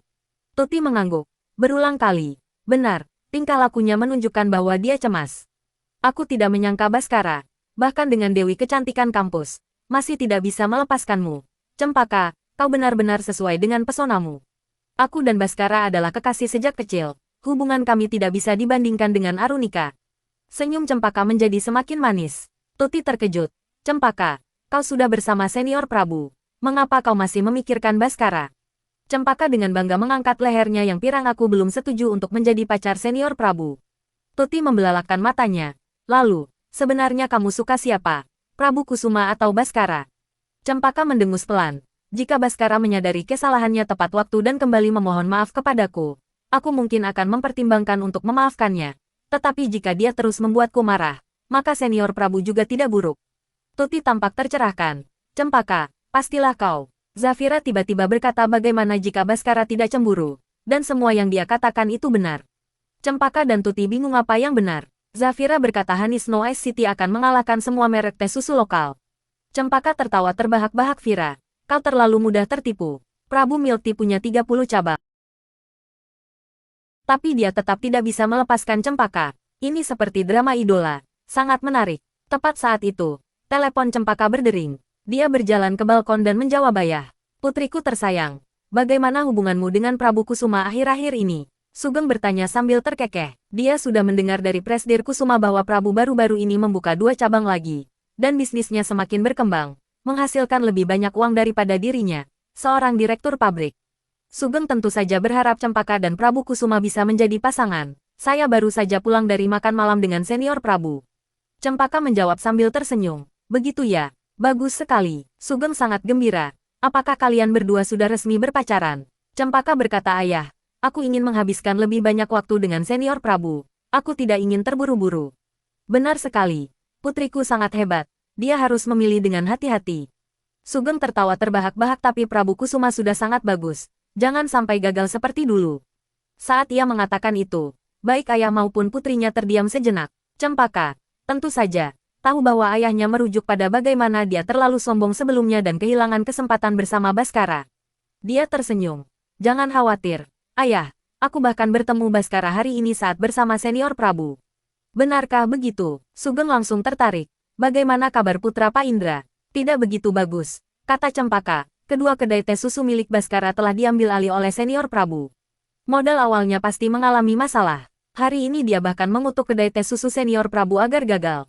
Tuti mengangguk. Berulang kali. "Benar, tingkah lakunya menunjukkan bahwa dia cemas. Aku tidak menyangka Baskara, bahkan dengan Dewi Kecantikan kampus, masih tidak bisa melepaskanmu. Cempaka, kau benar-benar sesuai dengan pesonamu. Aku dan Baskara adalah kekasih sejak kecil. Hubungan kami tidak bisa dibandingkan dengan Arunika." Senyum Cempaka menjadi semakin manis. Tuti terkejut. "Cempaka, kau sudah bersama senior Prabu. Mengapa kau masih memikirkan Baskara?" Cempaka dengan bangga mengangkat lehernya yang pirang. "Aku belum setuju untuk menjadi pacar senior Prabu." Tuti membelalakkan matanya. "Lalu, sebenarnya kamu suka siapa? Prabu Kusuma atau Baskara?" Cempaka mendengus pelan. "Jika Baskara menyadari kesalahannya tepat waktu dan kembali memohon maaf kepadaku, aku mungkin akan mempertimbangkan untuk memaafkannya. Tetapi jika dia terus membuatku marah, maka senior Prabu juga tidak buruk." Tuti tampak tercerahkan. "Cempaka, pastilah kau." Zafira tiba-tiba berkata, "Bagaimana jika Baskara tidak cemburu? Dan semua yang dia katakan itu benar?" Cempaka dan Tuti bingung apa yang benar. Zafira berkata, "Honey Snow Ice City akan mengalahkan semua merek teh susu lokal." Cempaka tertawa terbahak-bahak. "Vira, kau terlalu mudah tertipu. Prabu Milk Tea punya 30 cabang. Tapi dia tetap tidak bisa melepaskan Cempaka. Ini seperti drama idola. Sangat menarik. Tepat saat itu, telepon Cempaka berdering. Dia berjalan ke balkon dan menjawab, "Ayah, putriku tersayang. Bagaimana hubunganmu dengan Prabu Kusuma akhir-akhir ini?" Sugeng bertanya sambil terkekeh. Dia sudah mendengar dari Presdir Kusuma bahwa Prabu baru-baru ini membuka 2 cabang lagi. Dan bisnisnya semakin berkembang, menghasilkan lebih banyak uang daripada dirinya, seorang direktur pabrik. Sugeng tentu saja berharap Cempaka dan Prabu Kusuma bisa menjadi pasangan. "Saya baru saja pulang dari makan malam dengan senior Prabu." Cempaka menjawab sambil tersenyum. "Begitu ya, bagus sekali." Sugeng sangat gembira. "Apakah kalian berdua sudah resmi berpacaran?" Cempaka berkata, "Ayah, aku ingin menghabiskan lebih banyak waktu dengan senior Prabu. Aku tidak ingin terburu-buru." "Benar sekali. Putriku sangat hebat. Dia harus memilih dengan hati-hati." Sugeng tertawa terbahak-bahak, tapi Prabu Kusuma sudah sangat bagus. Jangan sampai gagal seperti dulu. Saat ia mengatakan itu, baik ayah maupun putrinya terdiam sejenak. Cempaka, tentu saja, tahu bahwa ayahnya merujuk pada bagaimana dia terlalu sombong sebelumnya dan kehilangan kesempatan bersama Baskara. Dia tersenyum. "Jangan khawatir. Ayah, aku bahkan bertemu Baskara hari ini saat bersama senior Prabu." "Benarkah begitu?" Sugeng langsung tertarik. "Bagaimana kabar putra Pak Indra?" "Tidak begitu bagus," kata Cempaka. "Kedua kedai teh susu milik Baskara telah diambil alih oleh senior Prabu. Modal awalnya pasti mengalami masalah. Hari ini dia bahkan mengutuk kedai teh susu senior Prabu agar gagal."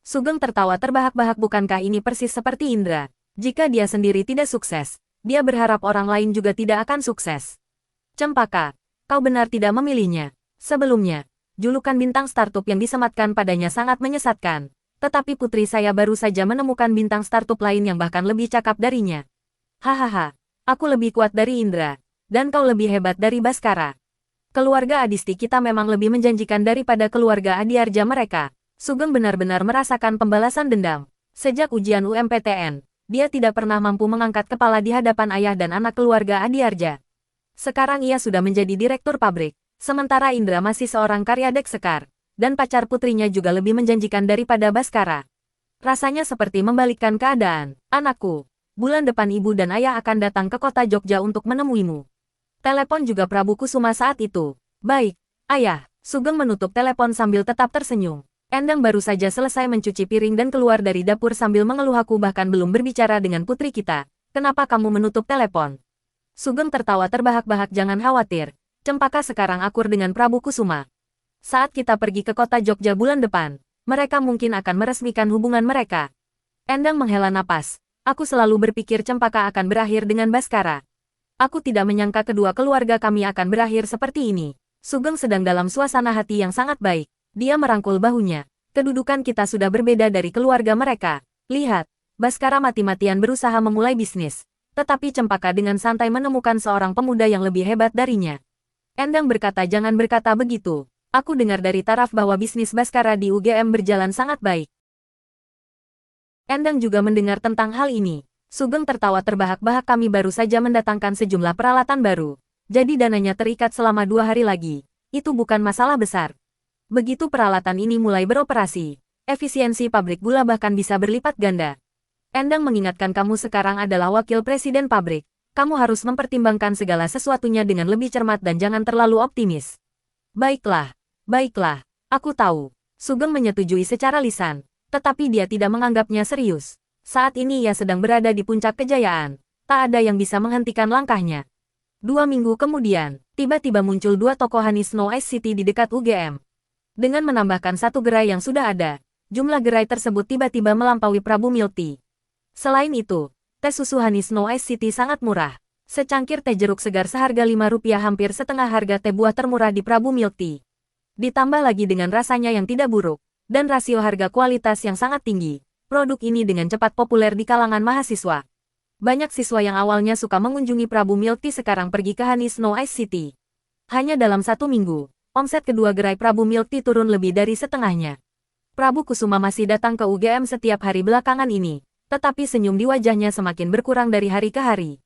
Sugeng tertawa terbahak-bahak. Bukankah ini persis seperti Indra? Jika dia sendiri tidak sukses, dia berharap orang lain juga tidak akan sukses. "Cempaka, kau benar tidak memilihnya. Sebelumnya, julukan bintang startup yang disematkan padanya sangat menyesatkan. Tetapi putri saya baru saja menemukan bintang startup lain yang bahkan lebih cakap darinya. Hahaha, aku lebih kuat dari Indra, dan kau lebih hebat dari Baskara. Keluarga Adisti kita memang lebih menjanjikan daripada keluarga Adiarja mereka." Sugeng benar-benar merasakan pembalasan dendam. Sejak ujian UMPTN, dia tidak pernah mampu mengangkat kepala di hadapan ayah dan anak keluarga Adiarja. Sekarang ia sudah menjadi direktur pabrik, sementara Indra masih seorang karyadek sekar, dan pacar putrinya juga lebih menjanjikan daripada Baskara. Rasanya seperti membalikkan keadaan. "Anakku, bulan depan ibu dan ayah akan datang ke kota Jogja untuk menemuimu." Telepon juga Prabu Kusuma saat itu. "Baik, ayah." Sugeng menutup telepon sambil tetap tersenyum. "Endang baru saja selesai mencuci piring dan keluar dari dapur sambil mengeluh, "Aku bahkan belum berbicara dengan putri kita. Kenapa kamu menutup telepon?" Sugeng tertawa terbahak-bahak. "Jangan khawatir. Cempaka sekarang akur dengan Prabu Kusuma. Saat kita pergi ke kota Jogja bulan depan, mereka mungkin akan meresmikan hubungan mereka." Endang menghela napas. "Aku selalu berpikir Cempaka akan berakhir dengan Baskara. Aku tidak menyangka kedua keluarga kami akan berakhir seperti ini." Sugeng sedang dalam suasana hati yang sangat baik. Dia merangkul bahunya. "Kedudukan kita sudah berbeda dari keluarga mereka. Lihat, Baskara mati-matian berusaha memulai bisnis. Tetapi Cempaka dengan santai menemukan seorang pemuda yang lebih hebat darinya." Endang berkata, "Jangan berkata begitu. Aku dengar dari taraf bahwa bisnis Baskara di UGM berjalan sangat baik." Endang juga mendengar tentang hal ini. Sugeng tertawa terbahak-bahak. "Kami baru saja mendatangkan sejumlah peralatan baru. Jadi dananya terikat selama 2 hari lagi. Itu bukan masalah besar. Begitu peralatan ini mulai beroperasi, efisiensi pabrik gula bahkan bisa berlipat ganda." Endang mengingatkan, "Kamu sekarang adalah wakil presiden pabrik. Kamu harus mempertimbangkan segala sesuatunya dengan lebih cermat dan jangan terlalu optimis." Baiklah, aku tahu." Sugeng menyetujui secara lisan, tetapi dia tidak menganggapnya serius. Saat ini ia sedang berada di puncak kejayaan. Tak ada yang bisa menghentikan langkahnya. 2 minggu kemudian, tiba-tiba muncul 2 toko Honey Snow Ice City di dekat UGM. Dengan menambahkan 1 gerai yang sudah ada, jumlah gerai tersebut tiba-tiba melampaui Prabu Milk Tea. Selain itu, teh susu Honey Snow Ice City sangat murah. Secangkir teh jeruk segar seharga Rp5, hampir setengah harga teh buah termurah di Prabu Milk Tea. Ditambah lagi dengan rasanya yang tidak buruk, dan rasio harga kualitas yang sangat tinggi, produk ini dengan cepat populer di kalangan mahasiswa. Banyak siswa yang awalnya suka mengunjungi Prabu Milk Tea sekarang pergi ke Honey Snow Ice City. Hanya dalam 1 minggu, omset kedua gerai Prabu Milk Tea turun lebih dari setengahnya. Prabu Kusuma masih datang ke UGM setiap hari belakangan ini, tetapi senyum di wajahnya semakin berkurang dari hari ke hari.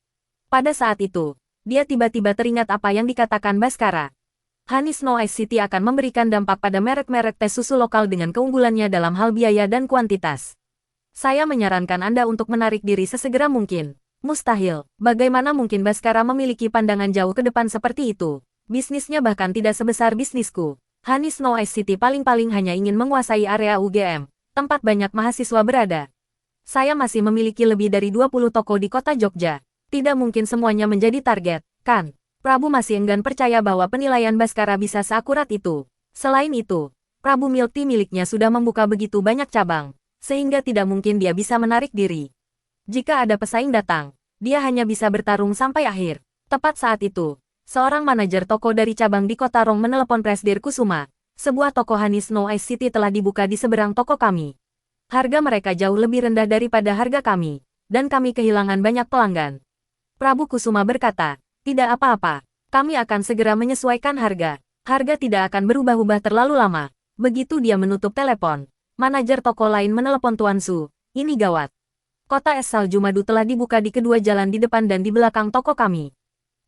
Pada saat itu, dia tiba-tiba teringat apa yang dikatakan Baskara. Honey Snow Ice City akan memberikan dampak pada merek-merek teh susu lokal dengan keunggulannya dalam hal biaya dan kuantitas. "Saya menyarankan Anda untuk menarik diri sesegera mungkin." "Mustahil. Bagaimana mungkin Baskara memiliki pandangan jauh ke depan seperti itu?" Bisnisnya bahkan tidak sebesar bisnisku. Honey Snow Ice City paling-paling hanya ingin menguasai area UGM, tempat banyak mahasiswa berada. Saya masih memiliki lebih dari 20 toko di kota Jogja. Tidak mungkin semuanya menjadi target, kan? Prabu masih enggan percaya bahwa penilaian Baskara bisa seakurat itu. Selain itu, Prabu Milk Tea miliknya sudah membuka begitu banyak cabang, sehingga tidak mungkin dia bisa menarik diri. Jika ada pesaing datang, dia hanya bisa bertarung sampai akhir. Tepat saat itu, seorang manajer toko dari cabang di Kota Rong menelepon Presdir Kusuma. Sebuah toko Honey Snow Ice City telah dibuka di seberang toko kami. Harga mereka jauh lebih rendah daripada harga kami, dan kami kehilangan banyak pelanggan. Prabu Kusuma berkata, tidak apa-apa, kami akan segera menyesuaikan harga. Harga tidak akan berubah-ubah terlalu lama. Begitu dia menutup telepon, manajer toko lain menelepon Tuan Su. Ini gawat. Kota es salju madu telah dibuka di kedua jalan di depan dan di belakang toko kami.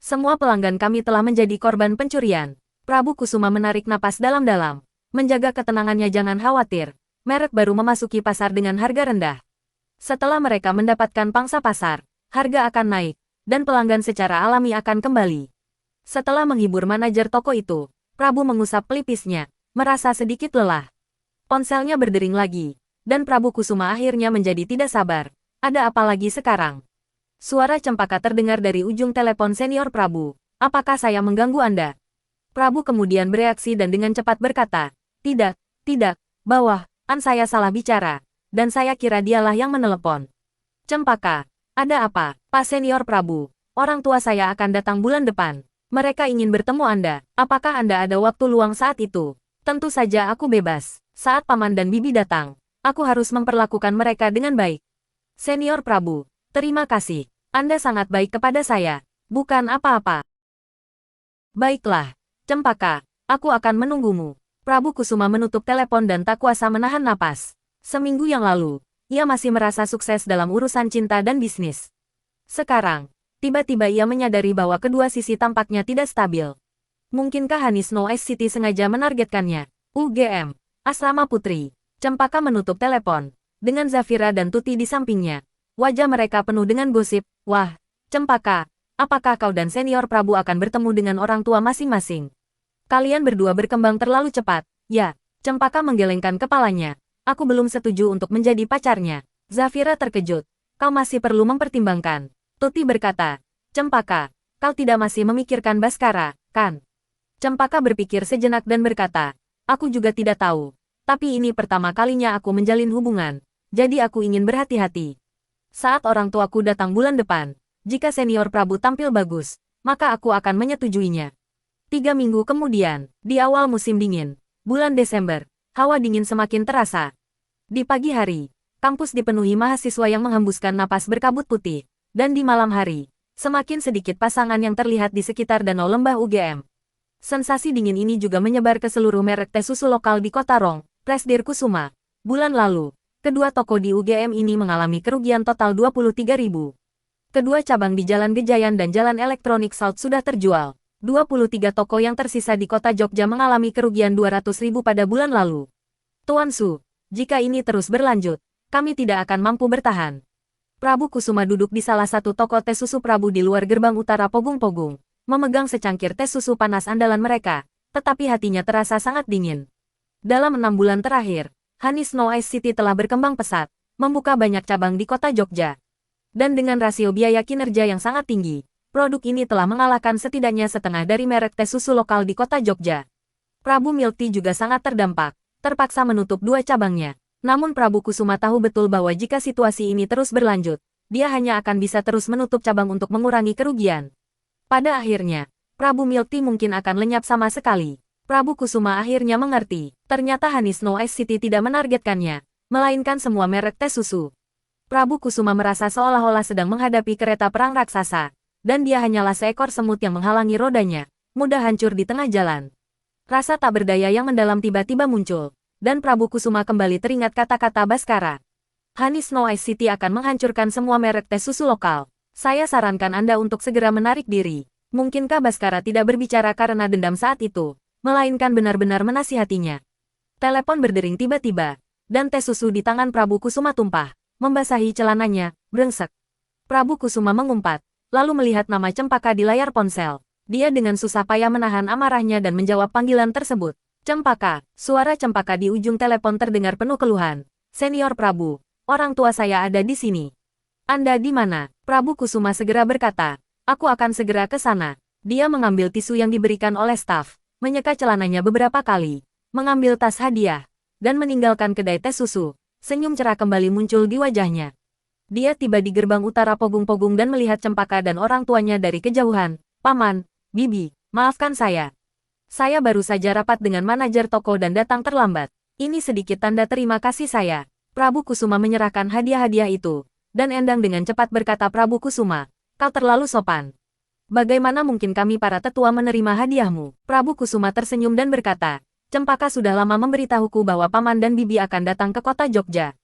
Semua pelanggan kami telah menjadi korban pencurian. Prabu Kusuma menarik napas dalam-dalam. Menjaga ketenangannya, jangan khawatir. Merek baru memasuki pasar dengan harga rendah. Setelah mereka mendapatkan pangsa pasar, harga akan naik, dan pelanggan secara alami akan kembali. Setelah menghibur manajer toko itu, Prabu mengusap pelipisnya, merasa sedikit lelah. Ponselnya berdering lagi, dan Prabu Kusuma akhirnya menjadi tidak sabar. Ada apa lagi sekarang? Suara Cempaka terdengar dari ujung telepon senior Prabu. Apakah saya mengganggu Anda? Prabu kemudian bereaksi dan dengan cepat berkata, tidak, saya salah bicara, dan saya kira dialah yang menelepon. Cempaka, ada apa, Pak Senior Prabu? Orang tua saya akan datang bulan depan. Mereka ingin bertemu Anda. Apakah Anda ada waktu luang saat itu? Tentu saja aku bebas. Saat Paman dan Bibi datang, aku harus memperlakukan mereka dengan baik. Senior Prabu, terima kasih. Anda sangat baik kepada saya. Bukan apa-apa. Baiklah, Cempaka, aku akan menunggumu. Prabu Kusuma menutup telepon dan tak kuasa menahan napas. Seminggu yang lalu, ia masih merasa sukses dalam urusan cinta dan bisnis. Sekarang, tiba-tiba ia menyadari bahwa kedua sisi tampaknya tidak stabil. Mungkinkah Honey Snow Ice City sengaja menargetkannya? UGM, Asrama Putri. Cempaka menutup telepon, dengan Zafira dan Tuti di sampingnya. Wajah mereka penuh dengan gosip. Wah, Cempaka, apakah kau dan Senior Prabu akan bertemu dengan orang tua masing-masing? Kalian berdua berkembang terlalu cepat. Ya, Cempaka menggelengkan kepalanya. Aku belum setuju untuk menjadi pacarnya. Zafira terkejut. Kau masih perlu mempertimbangkan. Tuti berkata, Cempaka, kau tidak masih memikirkan Baskara, kan? Cempaka berpikir sejenak dan berkata, aku juga tidak tahu. Tapi ini pertama kalinya aku menjalin hubungan. Jadi aku ingin berhati-hati. Saat orang tuaku datang bulan depan, jika Senior Prabu tampil bagus, maka aku akan menyetujuinya. 3 minggu kemudian, di awal musim dingin, bulan Desember, hawa dingin semakin terasa. Di pagi hari, kampus dipenuhi mahasiswa yang menghembuskan napas berkabut putih. Dan di malam hari, semakin sedikit pasangan yang terlihat di sekitar danau lembah UGM. Sensasi dingin ini juga menyebar ke seluruh merek teh susu lokal di Kota Rong, Presdir Kusuma. Bulan lalu, kedua toko di UGM ini mengalami kerugian total 23.000. Kedua cabang di Jalan Gejayan dan Jalan Elektronik Salt sudah terjual. 23 toko yang tersisa di Kota Jogja mengalami kerugian 200.000 pada bulan lalu. Tuan Su, jika ini terus berlanjut, kami tidak akan mampu bertahan. Prabu Kusuma duduk di salah satu toko teh susu Prabu di luar gerbang utara Pogung-Pogung, memegang secangkir teh susu panas andalan mereka, tetapi hatinya terasa sangat dingin. Dalam 6 bulan terakhir, Honey Snow Ice City telah berkembang pesat, membuka banyak cabang di Kota Jogja. Dan dengan rasio biaya kinerja yang sangat tinggi, produk ini telah mengalahkan setidaknya setengah dari merek teh susu lokal di Kota Jogja. Prabu Milk Tea juga sangat terdampak, terpaksa menutup 2 cabangnya. Namun Prabu Kusuma tahu betul bahwa jika situasi ini terus berlanjut, dia hanya akan bisa terus menutup cabang untuk mengurangi kerugian. Pada akhirnya, Prabu Milk Tea mungkin akan lenyap sama sekali. Prabu Kusuma akhirnya mengerti, ternyata Honey Snow Ice City tidak menargetkannya, melainkan semua merek teh susu. Prabu Kusuma merasa seolah-olah sedang menghadapi kereta perang raksasa, dan dia hanyalah seekor semut yang menghalangi rodanya, mudah hancur di tengah jalan. Rasa tak berdaya yang mendalam tiba-tiba muncul. Dan Prabu Kusuma kembali teringat kata-kata Baskara. Honey Snow Ice City akan menghancurkan semua merek teh susu lokal. Saya sarankan Anda untuk segera menarik diri. Mungkinkah Baskara tidak berbicara karena dendam saat itu, melainkan benar-benar menasihatinya. Telepon berdering tiba-tiba, dan teh susu di tangan Prabu Kusuma tumpah, membasahi celananya, brengsek. Prabu Kusuma mengumpat, lalu melihat nama Cempaka di layar ponsel. Dia dengan susah payah menahan amarahnya dan menjawab panggilan tersebut. Cempaka, suara Cempaka di ujung telepon terdengar penuh keluhan. Senior Prabu, orang tua saya ada di sini. Anda di mana? Prabu Kusuma segera berkata. Aku akan segera ke sana. Dia mengambil tisu yang diberikan oleh staf, menyeka celananya beberapa kali, mengambil tas hadiah, dan meninggalkan kedai teh susu. Senyum cerah kembali muncul di wajahnya. Dia tiba di gerbang utara Pogung-Pogung dan melihat Cempaka dan orang tuanya dari kejauhan. Paman, Bibi, maafkan saya. Saya baru saja rapat dengan manajer toko dan datang terlambat. Ini sedikit tanda terima kasih saya. Prabu Kusuma menyerahkan hadiah-hadiah itu. Dan Endang dengan cepat berkata Prabu Kusuma, kau terlalu sopan. Bagaimana mungkin kami para tetua menerima hadiahmu? Prabu Kusuma tersenyum dan berkata, Cempaka sudah lama memberitahuku bahwa Paman dan Bibi akan datang ke kota Jogja.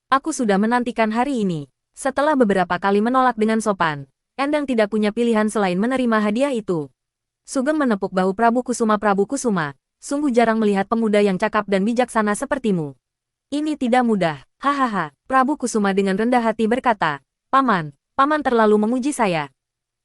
Aku sudah menantikan hari ini. Setelah beberapa kali menolak dengan sopan, Endang tidak punya pilihan selain menerima hadiah itu. Sugeng menepuk bahu Prabu Kusuma. Prabu Kusuma, sungguh jarang melihat pemuda yang cakap dan bijaksana sepertimu. Ini tidak mudah, hahaha. Prabu Kusuma dengan rendah hati berkata, Paman terlalu memuji saya.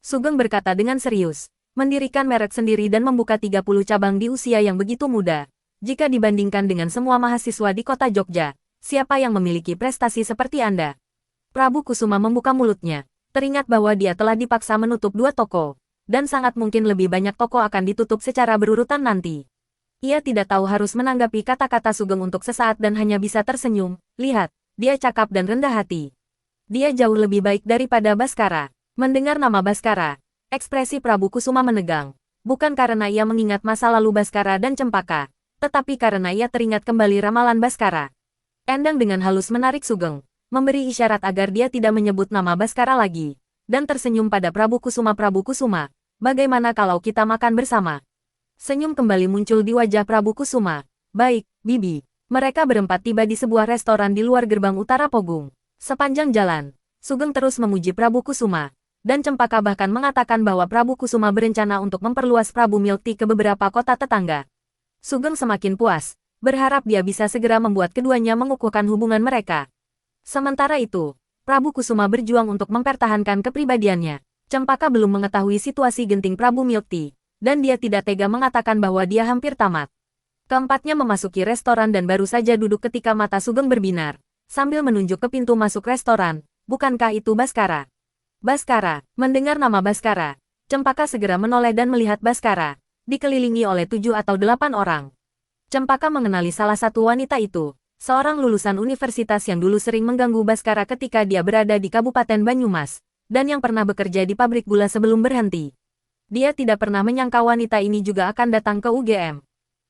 Sugeng berkata dengan serius, mendirikan merek sendiri dan membuka 30 cabang di usia yang begitu muda. Jika dibandingkan dengan semua mahasiswa di kota Jogja, siapa yang memiliki prestasi seperti Anda? Prabu Kusuma membuka mulutnya, teringat bahwa dia telah dipaksa menutup 2 toko, dan sangat mungkin lebih banyak toko akan ditutup secara berurutan nanti. Ia tidak tahu harus menanggapi kata-kata Sugeng untuk sesaat dan hanya bisa tersenyum. Lihat, dia cakap dan rendah hati. Dia jauh lebih baik daripada Baskara. Mendengar nama Baskara, ekspresi Prabu Kusuma menegang. Bukan karena ia mengingat masa lalu Baskara dan Cempaka, tetapi karena ia teringat kembali ramalan Baskara. Endang dengan halus menarik Sugeng, memberi isyarat agar dia tidak menyebut nama Baskara lagi, dan tersenyum pada Prabu Kusuma. Prabu Kusuma, bagaimana kalau kita makan bersama? Senyum kembali muncul di wajah Prabu Kusuma. Baik, Bibi. Mereka berempat tiba di sebuah restoran di luar gerbang utara Pogung. Sepanjang jalan, Sugeng terus memuji Prabu Kusuma, dan Cempaka bahkan mengatakan bahwa Prabu Kusuma berencana untuk memperluas Prabu Milk Tea ke beberapa kota tetangga. Sugeng semakin puas, berharap dia bisa segera membuat keduanya mengukuhkan hubungan mereka. Sementara itu, Prabu Kusuma berjuang untuk mempertahankan kepribadiannya. Cempaka belum mengetahui situasi genting Prabu Milk Tea, dan dia tidak tega mengatakan bahwa dia hampir tamat. Keempatnya memasuki restoran dan baru saja duduk ketika mata Sugeng berbinar, sambil menunjuk ke pintu masuk restoran. Bukankah itu Baskara? Baskara, mendengar nama Baskara, Cempaka segera menoleh dan melihat Baskara, dikelilingi oleh 7 atau 8 orang. Cempaka mengenali salah satu wanita itu, seorang lulusan universitas yang dulu sering mengganggu Baskara ketika dia berada di Kabupaten Banyumas, dan yang pernah bekerja di pabrik gula sebelum berhenti. Dia tidak pernah menyangka wanita ini juga akan datang ke UGM.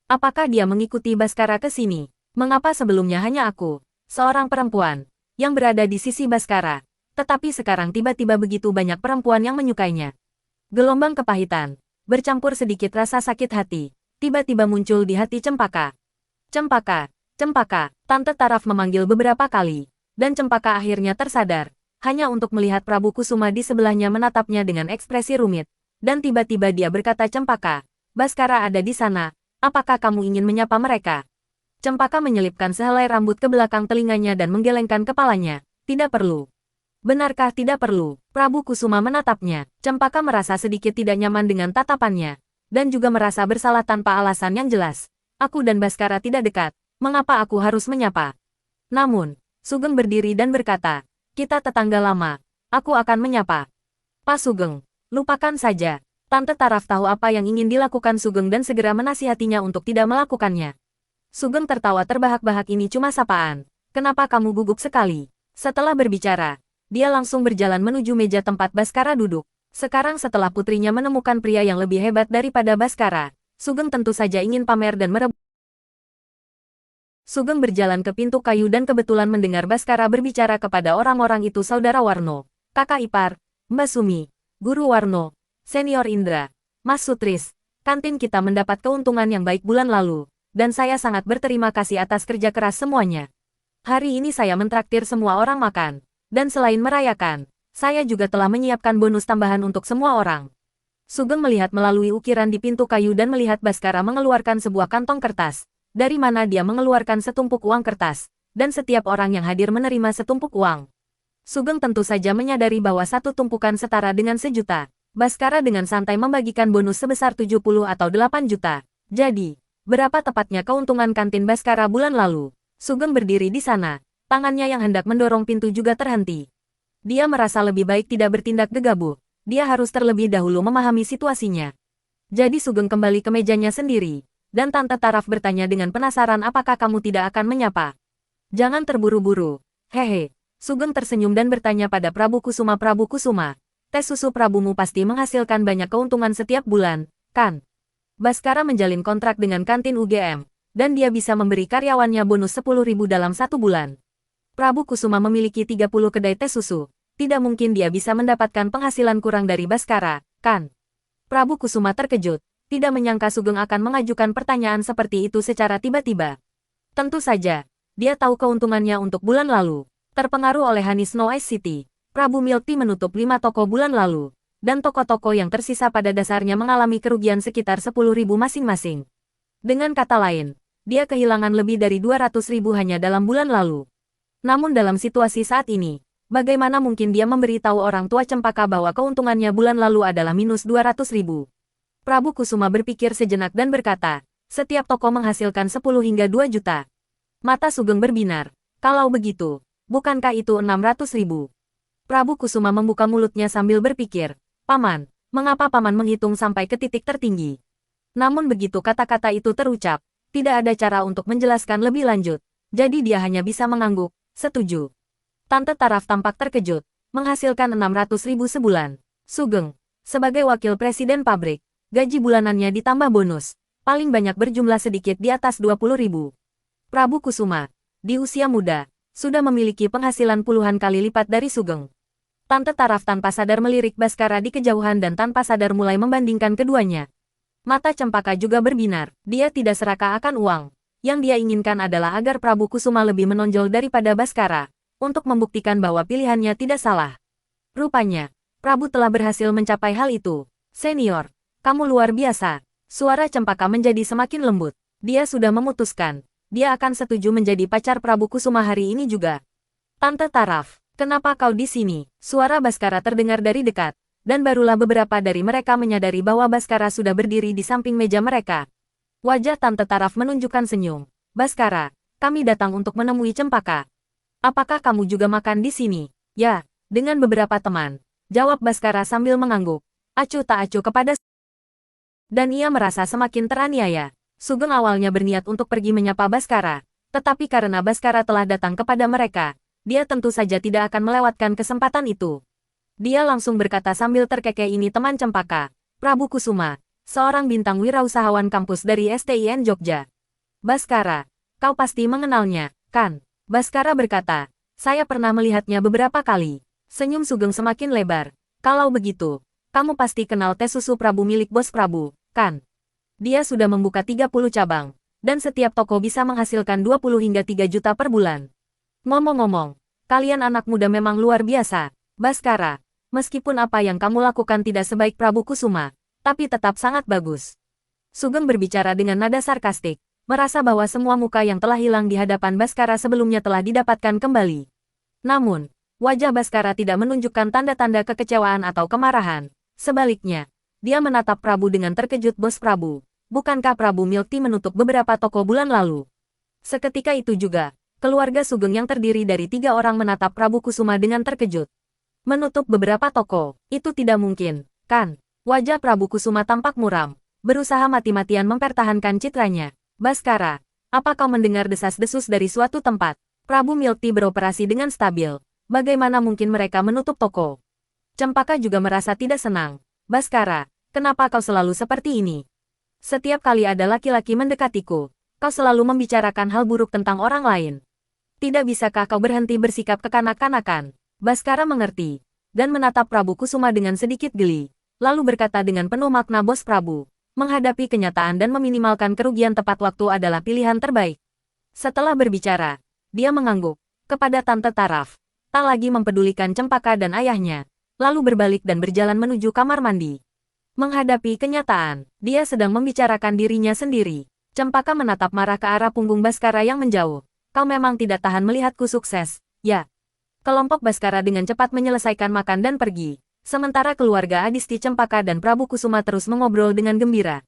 Apakah dia mengikuti Baskara ke sini? Mengapa sebelumnya hanya aku, seorang perempuan, yang berada di sisi Baskara, tetapi sekarang tiba-tiba begitu banyak perempuan yang menyukainya? Gelombang kepahitan, bercampur sedikit rasa sakit hati, tiba-tiba muncul di hati Cempaka. Cempaka, Cempaka, Tante Taraf memanggil beberapa kali, dan Cempaka akhirnya tersadar, hanya untuk melihat Prabu Kusuma di sebelahnya menatapnya dengan ekspresi rumit, dan tiba-tiba dia berkata, Cempaka, Baskara ada di sana, apakah kamu ingin menyapa mereka? Cempaka menyelipkan sehelai rambut ke belakang telinganya dan menggelengkan kepalanya, tidak perlu. Benarkah tidak perlu? Prabu Kusuma menatapnya. Cempaka merasa sedikit tidak nyaman dengan tatapannya, dan juga merasa bersalah tanpa alasan yang jelas. Aku dan Baskara tidak dekat, mengapa aku harus menyapa? Namun, Sugeng berdiri dan berkata, kita tetangga lama, aku akan menyapa. Pak Sugeng, lupakan saja. Tante Taraf tahu apa yang ingin dilakukan Sugeng dan segera menasihatinya untuk tidak melakukannya. Sugeng tertawa terbahak-bahak, ini cuma sapaan. Kenapa kamu gugup sekali? Setelah berbicara, dia langsung berjalan menuju meja tempat Baskara duduk. Sekarang setelah putrinya menemukan pria yang lebih hebat daripada Baskara, Sugeng tentu saja ingin pamer dan merebut. Sugeng berjalan ke pintu kayu dan kebetulan mendengar Baskara berbicara kepada orang-orang itu. Saudara Warno, kakak ipar, Mbak Sumi, Guru Warno, Senior Indra, Mas Sutris, kantin kita mendapat keuntungan yang baik bulan lalu, dan saya sangat berterima kasih atas kerja keras semuanya. Hari ini saya mentraktir semua orang makan. Dan selain merayakan, saya juga telah menyiapkan bonus tambahan untuk semua orang. Sugeng melihat melalui ukiran di pintu kayu dan melihat Baskara mengeluarkan sebuah kantong kertas, dari mana dia mengeluarkan setumpuk uang kertas, dan setiap orang yang hadir menerima setumpuk uang. Sugeng tentu saja menyadari bahwa satu tumpukan setara dengan 1 juta. Baskara dengan santai membagikan bonus sebesar 70 atau 8 juta. Jadi, berapa tepatnya keuntungan kantin Baskara bulan lalu? Sugeng berdiri di sana. Tangannya yang hendak mendorong pintu juga terhenti. Dia merasa lebih baik tidak bertindak gegabah. Dia harus terlebih dahulu memahami situasinya. Jadi Sugeng kembali ke mejanya sendiri. Dan Tante Taraf bertanya dengan penasaran, apakah kamu tidak akan menyapa? Jangan terburu-buru. Hehe. Sugeng tersenyum dan bertanya pada Prabu Kusuma. Prabu Kusuma, tes susu Prabumu pasti menghasilkan banyak keuntungan setiap bulan, kan? Baskara menjalin kontrak dengan kantin UGM, dan dia bisa memberi karyawannya bonus 10.000 dalam 1 bulan. Prabu Kusuma memiliki 30 kedai tes susu. Tidak mungkin dia bisa mendapatkan penghasilan kurang dari Baskara, kan? Prabu Kusuma terkejut, tidak menyangka Sugeng akan mengajukan pertanyaan seperti itu secara tiba-tiba. Tentu saja, dia tahu keuntungannya untuk bulan lalu. Terpengaruh oleh Honey Snow Ice City, Prabu Milk Tea menutup 5 toko bulan lalu, dan toko-toko yang tersisa pada dasarnya mengalami kerugian sekitar 10.000 masing-masing. Dengan kata lain, dia kehilangan lebih dari 200.000 hanya dalam bulan lalu. Namun dalam situasi saat ini, bagaimana mungkin dia memberitahu orang tua Cempaka bahwa keuntungannya bulan lalu adalah minus 200.000? Prabu Kusuma berpikir sejenak dan berkata, setiap toko menghasilkan 10 hingga 2 juta. Mata Sugeng berbinar. Kalau begitu, bukankah itu 600.000? Prabu Kusuma membuka mulutnya sambil berpikir, Paman, mengapa Paman menghitung sampai ke titik tertinggi? Namun begitu kata-kata itu terucap, tidak ada cara untuk menjelaskan lebih lanjut, jadi dia hanya bisa mengangguk, setuju. Tante Taraf tampak terkejut, menghasilkan 600.000 sebulan. Sugeng, sebagai wakil presiden pabrik, gaji bulanannya ditambah bonus, paling banyak berjumlah sedikit di atas 20.000. Prabu Kusuma, di usia muda, sudah memiliki penghasilan puluhan kali lipat dari Sugeng. Tante Taraf tanpa sadar melirik Baskara di kejauhan dan tanpa sadar mulai membandingkan keduanya. Mata Cempaka juga berbinar, dia tidak serakah akan uang. Yang dia inginkan adalah agar Prabu Kusuma lebih menonjol daripada Baskara, untuk membuktikan bahwa pilihannya tidak salah. Rupanya, Prabu telah berhasil mencapai hal itu. Senior, kamu luar biasa. Suara Cempaka menjadi semakin lembut. Dia sudah memutuskan, dia akan setuju menjadi pacar Prabu Kusuma hari ini juga. Tante Taraf, kenapa kau di sini? Suara Baskara terdengar dari dekat, dan barulah beberapa dari mereka menyadari bahwa Baskara sudah berdiri di samping meja mereka. Wajah Tante Taraf menunjukkan senyum. Baskara, kami datang untuk menemui Cempaka. Apakah kamu juga makan di sini? Ya, dengan beberapa teman. Jawab Baskara sambil mengangguk. Acuh tak acuh kepada dan ia merasa semakin teraniaya. Sugeng awalnya berniat untuk pergi menyapa Baskara, tetapi karena Baskara telah datang kepada mereka, dia tentu saja tidak akan melewatkan kesempatan itu. Dia langsung berkata sambil terkekeh, ini teman Cempaka, Prabu Kusuma, seorang bintang wirausahawan kampus dari STIN Jogja. Baskara, kau pasti mengenalnya, kan? Baskara berkata, saya pernah melihatnya beberapa kali. Senyum Sugeng semakin lebar. Kalau begitu, kamu pasti kenal tes susu Prabu milik Bos Prabu, kan? Dia sudah membuka 30 cabang, dan setiap toko bisa menghasilkan 20 hingga 3 juta per bulan. Ngomong-ngomong, kalian anak muda memang luar biasa, Baskara. Meskipun apa yang kamu lakukan tidak sebaik Prabu Kusuma, tapi tetap sangat bagus. Sugeng berbicara dengan nada sarkastik, merasa bahwa semua muka yang telah hilang di hadapan Baskara sebelumnya telah didapatkan kembali. Namun, wajah Baskara tidak menunjukkan tanda-tanda kekecewaan atau kemarahan. Sebaliknya, dia menatap Prabu dengan terkejut. Bos Prabu, bukankah Prabu Milk Tea menutup beberapa toko bulan lalu? Seketika itu juga, keluarga Sugeng yang terdiri dari 3 orang menatap Prabu Kusuma dengan terkejut. Menutup beberapa toko, itu tidak mungkin, kan? Wajah Prabu Kusuma tampak muram, berusaha mati-matian mempertahankan citranya. Baskara, apa kau mendengar desas-desus dari suatu tempat? Prabu Milk Tea beroperasi dengan stabil. Bagaimana mungkin mereka menutup toko? Cempaka juga merasa tidak senang. Baskara, kenapa kau selalu seperti ini? Setiap kali ada laki-laki mendekatiku, kau selalu membicarakan hal buruk tentang orang lain. Tidak bisakah kau berhenti bersikap kekanak-kanakan? Baskara mengerti, dan menatap Prabu Kusuma dengan sedikit geli, lalu berkata dengan penuh makna, Bos Prabu, menghadapi kenyataan dan meminimalkan kerugian tepat waktu adalah pilihan terbaik. Setelah berbicara, dia mengangguk kepada Tante Taraf, tak lagi mempedulikan Cempaka dan ayahnya, lalu berbalik dan berjalan menuju kamar mandi. Menghadapi kenyataan, dia sedang membicarakan dirinya sendiri. Cempaka menatap marah ke arah punggung Baskara yang menjauh. Kau memang tidak tahan melihatku sukses, ya? Kelompok Baskara dengan cepat menyelesaikan makan dan pergi. Sementara keluarga Adisti Cempaka dan Prabu Kusuma terus mengobrol dengan gembira.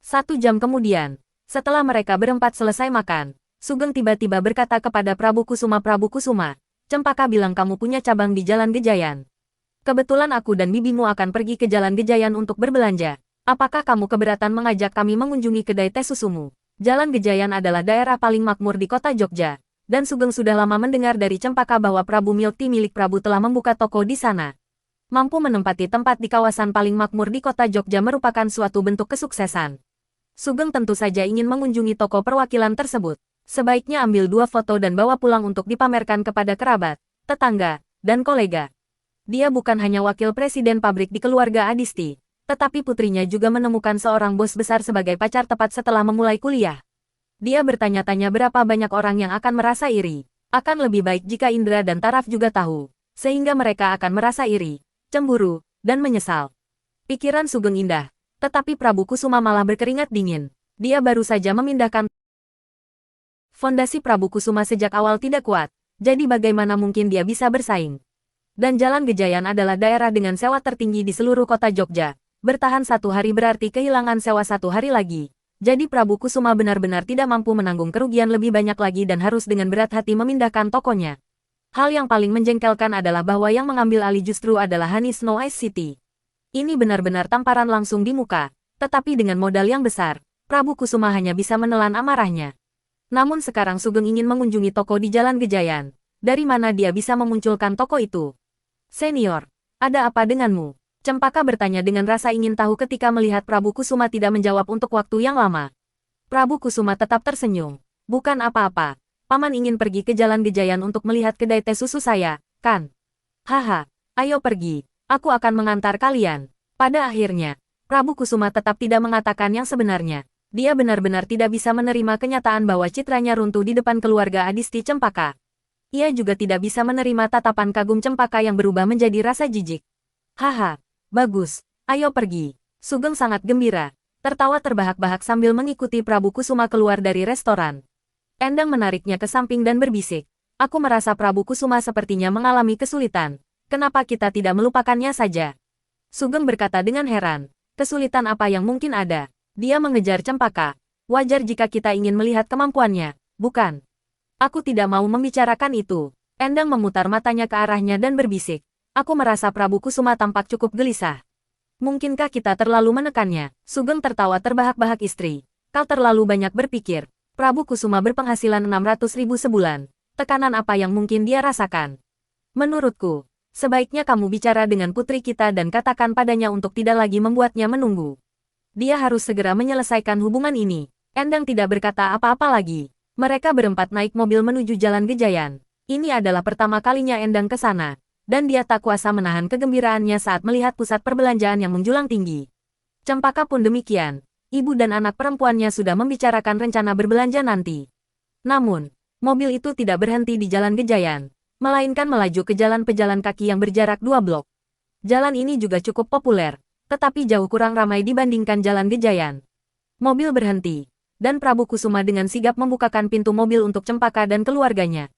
1 jam kemudian, setelah mereka berempat selesai makan, Sugeng tiba-tiba berkata kepada Prabu Kusuma, "Prabu Kusuma, Cempaka bilang kamu punya cabang di Jalan Gejayan. Kebetulan aku dan bibimu akan pergi ke Jalan Gejayan untuk berbelanja. Apakah kamu keberatan mengajak kami mengunjungi kedai teh susumu?" Jalan Gejayan adalah daerah paling makmur di kota Jogja, dan Sugeng sudah lama mendengar dari Cempaka bahwa Prabu Milk Tea milik Prabu telah membuka toko di sana. Mampu menempati tempat di kawasan paling makmur di kota Jogja merupakan suatu bentuk kesuksesan. Sugeng tentu saja ingin mengunjungi toko perwakilan tersebut. Sebaiknya ambil 2 foto dan bawa pulang untuk dipamerkan kepada kerabat, tetangga, dan kolega. Dia bukan hanya wakil presiden pabrik di keluarga Adisti, tetapi putrinya juga menemukan seorang bos besar sebagai pacar tepat setelah memulai kuliah. Dia bertanya-tanya berapa banyak orang yang akan merasa iri. Akan lebih baik jika Indra dan Taraf juga tahu, sehingga mereka akan merasa iri, cemburu, dan menyesal. Pikiran Sugeng indah, tetapi Prabu Kusuma malah berkeringat dingin. Dia baru saja memindahkan fondasi Prabu Kusuma sejak awal tidak kuat, jadi bagaimana mungkin dia bisa bersaing? Dan Jalan Gejayan adalah daerah dengan sewa tertinggi di seluruh kota Jogja. Bertahan 1 hari berarti kehilangan sewa 1 hari lagi. Jadi Prabu Kusuma benar-benar tidak mampu menanggung kerugian lebih banyak lagi dan harus dengan berat hati memindahkan tokonya. Hal yang paling menjengkelkan adalah bahwa yang mengambil alih justru adalah Honey Snow Ice City. Ini benar-benar tamparan langsung di muka, tetapi dengan modal yang besar, Prabu Kusuma hanya bisa menelan amarahnya. Namun sekarang Sugeng ingin mengunjungi toko di Jalan Gejayan. Dari mana dia bisa memunculkan toko itu? "Senior, ada apa denganmu?" Cempaka bertanya dengan rasa ingin tahu ketika melihat Prabu Kusuma tidak menjawab untuk waktu yang lama. Prabu Kusuma tetap tersenyum. "Bukan apa-apa. Paman ingin pergi ke Jalan Gejayan untuk melihat kedai teh susu saya, kan? Haha, ayo pergi. Aku akan mengantar kalian." Pada akhirnya, Prabu Kusuma tetap tidak mengatakan yang sebenarnya. Dia benar-benar tidak bisa menerima kenyataan bahwa citranya runtuh di depan keluarga Adisti Cempaka. Ia juga tidak bisa menerima tatapan kagum Cempaka yang berubah menjadi rasa jijik. "Haha, bagus. Ayo pergi." Sugeng sangat gembira, tertawa terbahak-bahak sambil mengikuti Prabu Kusuma keluar dari restoran. Endang menariknya ke samping dan berbisik, "Aku merasa Prabu Kusuma sepertinya mengalami kesulitan. Kenapa kita tidak melupakannya saja?" Sugeng berkata dengan heran, "Kesulitan apa yang mungkin ada?" Dia mengejar Cempaka. "Wajar jika kita ingin melihat kemampuannya, bukan? Aku tidak mau membicarakan itu." Endang memutar matanya ke arahnya dan berbisik, "Aku merasa Prabu Kusuma tampak cukup gelisah. Mungkinkah kita terlalu menekannya?" Sugeng tertawa terbahak-bahak, "Istri, kau terlalu banyak berpikir. Prabu Kusuma berpenghasilan 600.000 sebulan. Tekanan apa yang mungkin dia rasakan? Menurutku, sebaiknya kamu bicara dengan putri kita dan katakan padanya untuk tidak lagi membuatnya menunggu. Dia harus segera menyelesaikan hubungan ini." Endang tidak berkata apa-apa lagi. Mereka berempat naik mobil menuju Jalan Gejayan. Ini adalah pertama kalinya Endang ke sana, dan dia tak kuasa menahan kegembiraannya saat melihat pusat perbelanjaan yang menjulang tinggi. Cempaka pun demikian. Ibu dan anak perempuannya sudah membicarakan rencana berbelanja nanti. Namun, mobil itu tidak berhenti di Jalan Gejayan, melainkan melaju ke jalan pejalan kaki yang berjarak 2 blok. Jalan ini juga cukup populer, tetapi jauh kurang ramai dibandingkan Jalan Gejayan. Mobil berhenti, dan Prabu Kusuma dengan sigap membukakan pintu mobil untuk Cempaka dan keluarganya.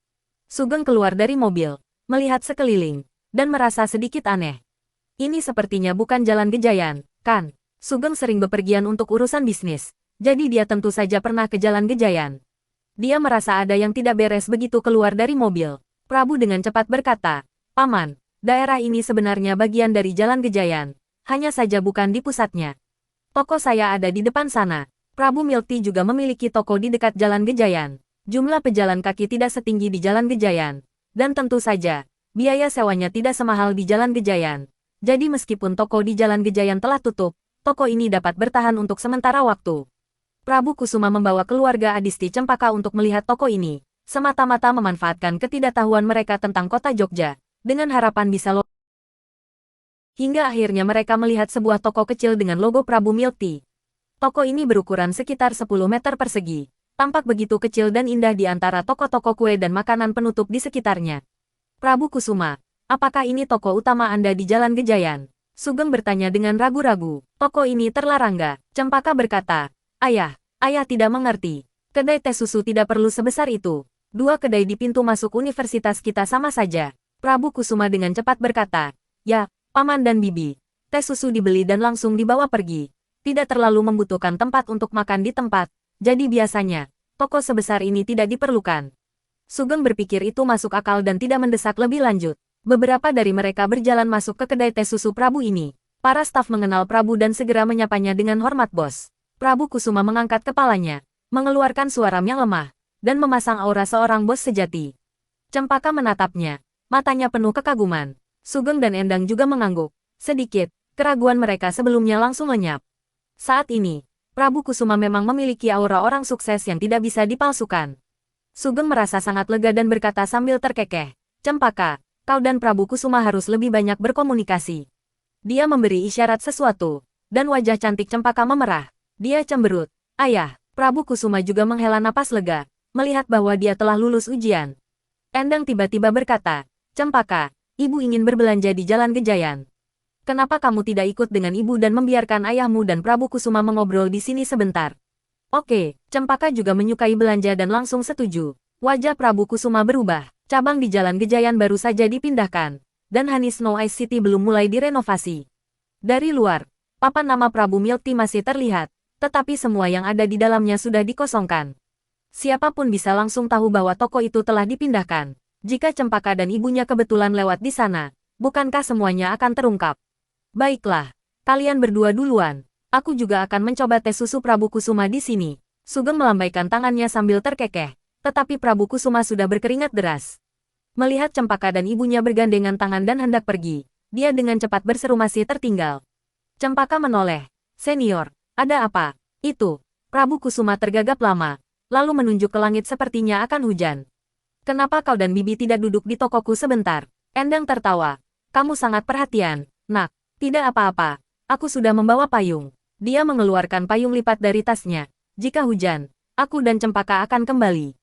Sugeng keluar dari mobil, melihat sekeliling, dan merasa sedikit aneh. Ini sepertinya bukan Jalan Gejayan, kan? Sugeng sering bepergian untuk urusan bisnis, jadi dia tentu saja pernah ke Jalan Gejayan. Dia merasa ada yang tidak beres begitu keluar dari mobil. Prabu dengan cepat berkata, "Paman, daerah ini sebenarnya bagian dari Jalan Gejayan, hanya saja bukan di pusatnya. Toko saya ada di depan sana." Prabu Milk Tea juga memiliki toko di dekat Jalan Gejayan. Jumlah pejalan kaki tidak setinggi di Jalan Gejayan, dan tentu saja, biaya sewanya tidak semahal di Jalan Gejayan. Jadi meskipun toko di Jalan Gejayan telah tutup, toko ini dapat bertahan untuk sementara waktu. Prabu Kusuma membawa keluarga Adisti Cempaka untuk melihat toko ini, semata-mata memanfaatkan ketidaktahuan mereka tentang kota Jogja, dengan harapan bisa hingga akhirnya mereka melihat sebuah toko kecil dengan logo Prabu Milk Tea. Toko ini berukuran sekitar 10 meter persegi, tampak begitu kecil dan indah di antara toko-toko kue dan makanan penutup di sekitarnya. "Prabu Kusuma, apakah ini toko utama Anda di Jalan Gejayan?" Sugeng bertanya dengan ragu-ragu. "Toko ini terlarang nggak?" Cempaka berkata, Ayah tidak mengerti. Kedai teh susu tidak perlu sebesar itu. 2 kedai di pintu masuk universitas kita sama saja." Prabu Kusuma dengan cepat berkata, "Ya, Paman dan bibi, teh susu dibeli dan langsung dibawa pergi. Tidak terlalu membutuhkan tempat untuk makan di tempat, jadi biasanya, toko sebesar ini tidak diperlukan. Sugeng berpikir itu masuk akal dan tidak mendesak lebih lanjut. Beberapa dari mereka berjalan masuk ke kedai teh susu Prabu ini. Para staf mengenal Prabu dan segera menyapanya dengan hormat bos. Prabu Kusuma mengangkat kepalanya, mengeluarkan suara yang lemah, dan memasang aura seorang bos sejati. Cempaka menatapnya, matanya penuh kekaguman. Sugeng dan Endang juga mengangguk. Sedikit, keraguan mereka sebelumnya langsung lenyap. Saat ini, Prabu Kusuma memang memiliki aura orang sukses yang tidak bisa dipalsukan. Sugeng merasa sangat lega dan berkata sambil terkekeh, "Cempaka, kau dan Prabu Kusuma harus lebih banyak berkomunikasi." Dia memberi isyarat sesuatu, dan wajah cantik Cempaka memerah. Dia cemberut. "Ayah." Prabu Kusuma juga menghela napas lega, melihat bahwa dia telah lulus ujian. Endang tiba-tiba berkata, "Cempaka, ibu ingin berbelanja di Jalan Gejayan. Kenapa kamu tidak ikut dengan ibu dan membiarkan ayahmu dan Prabu Kusuma mengobrol di sini sebentar?" Oke, Cempaka juga menyukai belanja dan langsung setuju. Wajah Prabu Kusuma berubah. Cabang di Jalan Gejayan baru saja dipindahkan, dan Honey Snow Ice City belum mulai direnovasi. Dari luar, papan nama Prabu Milk Tea masih terlihat, tetapi semua yang ada di dalamnya sudah dikosongkan. Siapapun bisa langsung tahu bahwa toko itu telah dipindahkan. Jika Cempaka dan ibunya kebetulan lewat di sana, bukankah semuanya akan terungkap? Baiklah, kalian berdua duluan. Aku juga akan mencoba teh susu Prabu Kusuma di sini. Sugeng melambaikan tangannya sambil terkekeh, tetapi Prabu Kusuma sudah berkeringat deras. Melihat Cempaka dan ibunya bergandengan tangan dan hendak pergi, dia dengan cepat berseru masih tertinggal. Cempaka menoleh. "Senior, ada apa?" "Itu." Prabu Kusuma tergagap lama, lalu menunjuk ke langit sepertinya akan hujan. "Kenapa kau dan bibi tidak duduk di tokoku sebentar?" Endang tertawa. "Kamu sangat perhatian, nak." "Tidak apa-apa, aku sudah membawa payung." Dia mengeluarkan payung lipat dari tasnya. "Jika hujan, aku dan Cempaka akan kembali."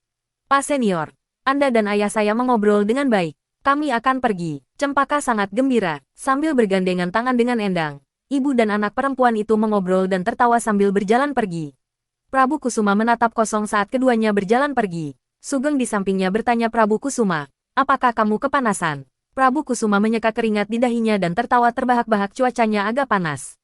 "Pak Senior, Anda dan ayah saya mengobrol dengan baik. Kami akan pergi." Cempaka sangat gembira, sambil bergandengan tangan dengan Endang. Ibu dan anak perempuan itu mengobrol dan tertawa sambil berjalan pergi. Prabu Kusuma menatap kosong saat keduanya berjalan pergi. Sugeng di sampingnya bertanya Prabu Kusuma, "Apakah kamu kepanasan?" Prabu Kusuma menyeka keringat di dahinya dan tertawa terbahak-bahak. "Cuacanya agak panas.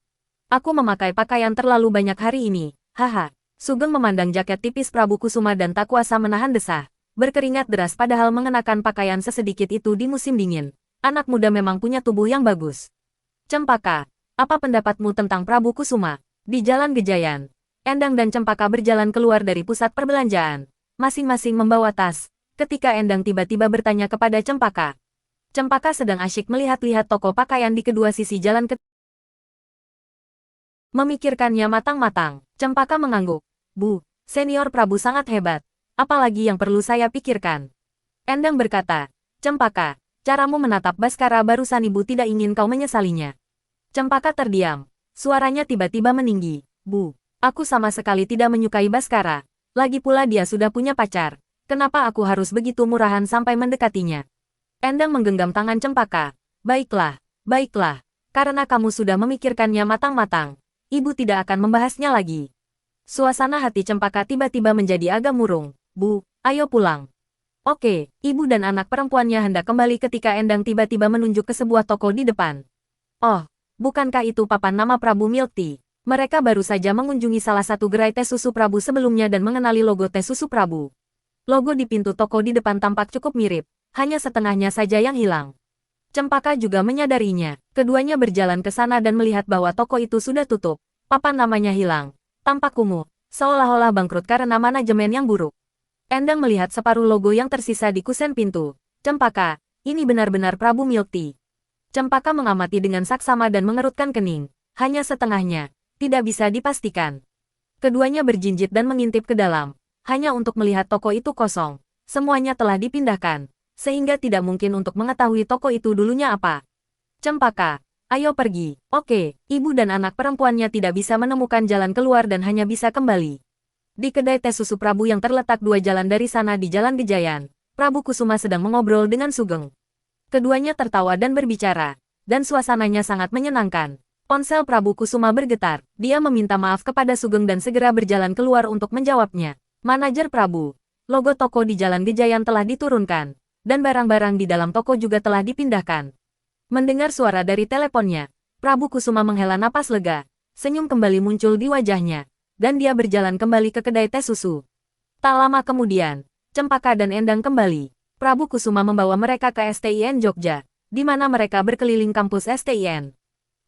Aku memakai pakaian terlalu banyak hari ini, haha." Sugeng memandang jaket tipis Prabu Kusuma dan tak kuasa menahan desah. Berkeringat deras padahal mengenakan pakaian sesedikit itu di musim dingin. Anak muda memang punya tubuh yang bagus. "Cempaka, apa pendapatmu tentang Prabu Kusuma?" Di Jalan Gejayan, Endang dan Cempaka berjalan keluar dari pusat perbelanjaan, masing-masing membawa tas, ketika Endang tiba-tiba bertanya kepada Cempaka. Cempaka sedang asyik melihat-lihat toko pakaian di kedua sisi jalan memikirkannya matang-matang. Cempaka mengangguk. "Bu, Senior Prabu sangat hebat. Apalagi yang perlu saya pikirkan?" Endang berkata, "Cempaka, caramu menatap Baskara barusan ibu tidak ingin kau menyesalinya." Cempaka terdiam. Suaranya tiba-tiba meninggi. "Bu, aku sama sekali tidak menyukai Baskara. Lagi pula dia sudah punya pacar. Kenapa aku harus begitu murahan sampai mendekatinya?" Endang menggenggam tangan Cempaka. "Baiklah, baiklah. Karena kamu sudah memikirkannya matang-matang, ibu tidak akan membahasnya lagi." Suasana hati Cempaka tiba-tiba menjadi agak murung. "Bu, ayo pulang." "Oke." Ibu dan anak perempuannya hendak kembali ketika Endang tiba-tiba menunjuk ke sebuah toko di depan. "Oh, bukankah itu papan nama Prabu Milk Tea?" Mereka baru saja mengunjungi salah satu gerai teh susu Prabu sebelumnya dan mengenali logo teh susu Prabu. Logo di pintu toko di depan tampak cukup mirip. Hanya setengahnya saja yang hilang. Cempaka juga menyadarinya. Keduanya berjalan ke sana dan melihat bahwa toko itu sudah tutup. Papan namanya hilang. Tampak kumuh, seolah-olah bangkrut karena manajemen yang buruk. Endang melihat separuh logo yang tersisa di kusen pintu. "Cempaka, ini benar-benar Prabu Milk Tea." Cempaka mengamati dengan saksama dan mengerutkan kening. Hanya setengahnya, tidak bisa dipastikan. Keduanya berjinjit dan mengintip ke dalam, hanya untuk melihat toko itu kosong. Semuanya telah dipindahkan, sehingga tidak mungkin untuk mengetahui toko itu dulunya apa. "Cempaka, ayo pergi." "Oke." Ibu dan anak perempuannya tidak bisa menemukan jalan keluar dan hanya bisa kembali. Di kedai teh susu Prabu yang terletak 2 jalan dari sana di Jalan Gejayan, Prabu Kusuma sedang mengobrol dengan Sugeng. Keduanya tertawa dan berbicara, dan suasananya sangat menyenangkan. Ponsel Prabu Kusuma bergetar. Dia meminta maaf kepada Sugeng dan segera berjalan keluar untuk menjawabnya. "Manajer Prabu, logo toko di Jalan Gejayan telah diturunkan, dan barang-barang di dalam toko juga telah dipindahkan." Mendengar suara dari teleponnya, Prabu Kusuma menghela napas lega. Senyum kembali muncul di wajahnya, dan dia berjalan kembali ke kedai teh susu. Tak lama kemudian, Cempaka dan Endang kembali. Prabu Kusuma membawa mereka ke STIN Jogja, di mana mereka berkeliling kampus STIN.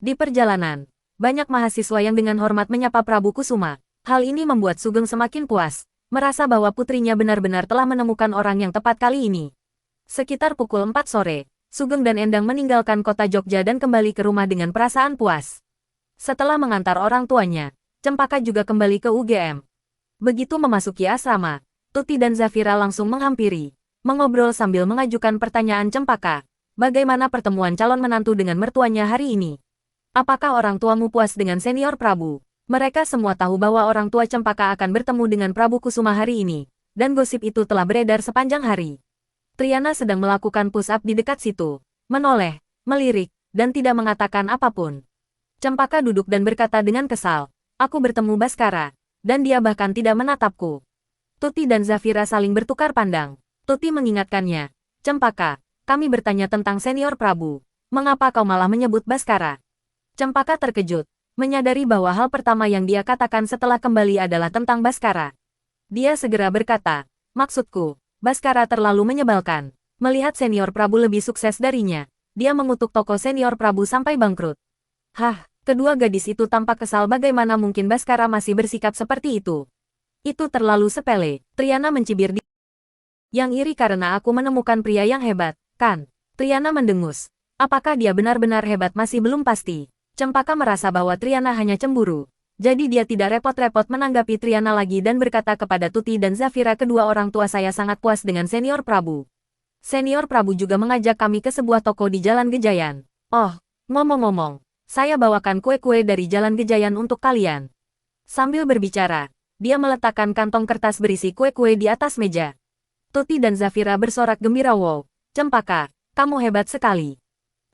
Di perjalanan, banyak mahasiswa yang dengan hormat menyapa Prabu Kusuma. Hal ini membuat Sugeng semakin puas, merasa bahwa putrinya benar-benar telah menemukan orang yang tepat kali ini. Sekitar pukul 4 sore, Sugeng dan Endang meninggalkan kota Jogja dan kembali ke rumah dengan perasaan puas. Setelah mengantar orang tuanya, Cempaka juga kembali ke UGM. Begitu memasuki asrama, Tuti dan Zafira langsung menghampiri, mengobrol sambil mengajukan pertanyaan Cempaka. Bagaimana pertemuan calon menantu dengan mertuanya hari ini? Apakah orang tuamu puas dengan senior Prabu? Mereka semua tahu bahwa orang tua Cempaka akan bertemu dengan Prabu Kusuma hari ini, dan gosip itu telah beredar sepanjang hari. Triana sedang melakukan push-up di dekat situ, menoleh, melirik, dan tidak mengatakan apapun. Cempaka duduk dan berkata dengan kesal, aku bertemu Baskara, dan dia bahkan tidak menatapku. Tuti dan Zafira saling bertukar pandang. Tuti mengingatkannya, Cempaka, kami bertanya tentang senior Prabu. Mengapa kau malah menyebut Baskara? Cempaka terkejut, menyadari bahwa hal pertama yang dia katakan setelah kembali adalah tentang Baskara. Dia segera berkata, maksudku, Baskara terlalu menyebalkan. Melihat senior Prabu lebih sukses darinya, dia mengutuk toko senior Prabu sampai bangkrut. Hah, kedua gadis itu tampak kesal bagaimana mungkin Baskara masih bersikap seperti itu. Itu terlalu sepele, Triana mencibir di. Yang iri karena aku menemukan pria yang hebat, kan? Triana mendengus. Apakah dia benar-benar hebat masih belum pasti. Cempaka merasa bahwa Triana hanya cemburu. Jadi dia tidak repot-repot menanggapi Triana lagi dan berkata kepada Tuti dan Zafira kedua orang tua saya sangat puas dengan senior Prabu. Senior Prabu juga mengajak kami ke sebuah toko di Jalan Gejayan. Oh, ngomong-ngomong, saya bawakan kue-kue dari Jalan Gejayan untuk kalian. Sambil berbicara, dia meletakkan kantong kertas berisi kue-kue di atas meja. Tuti dan Zafira bersorak gembira, wow, Cempaka, kamu hebat sekali.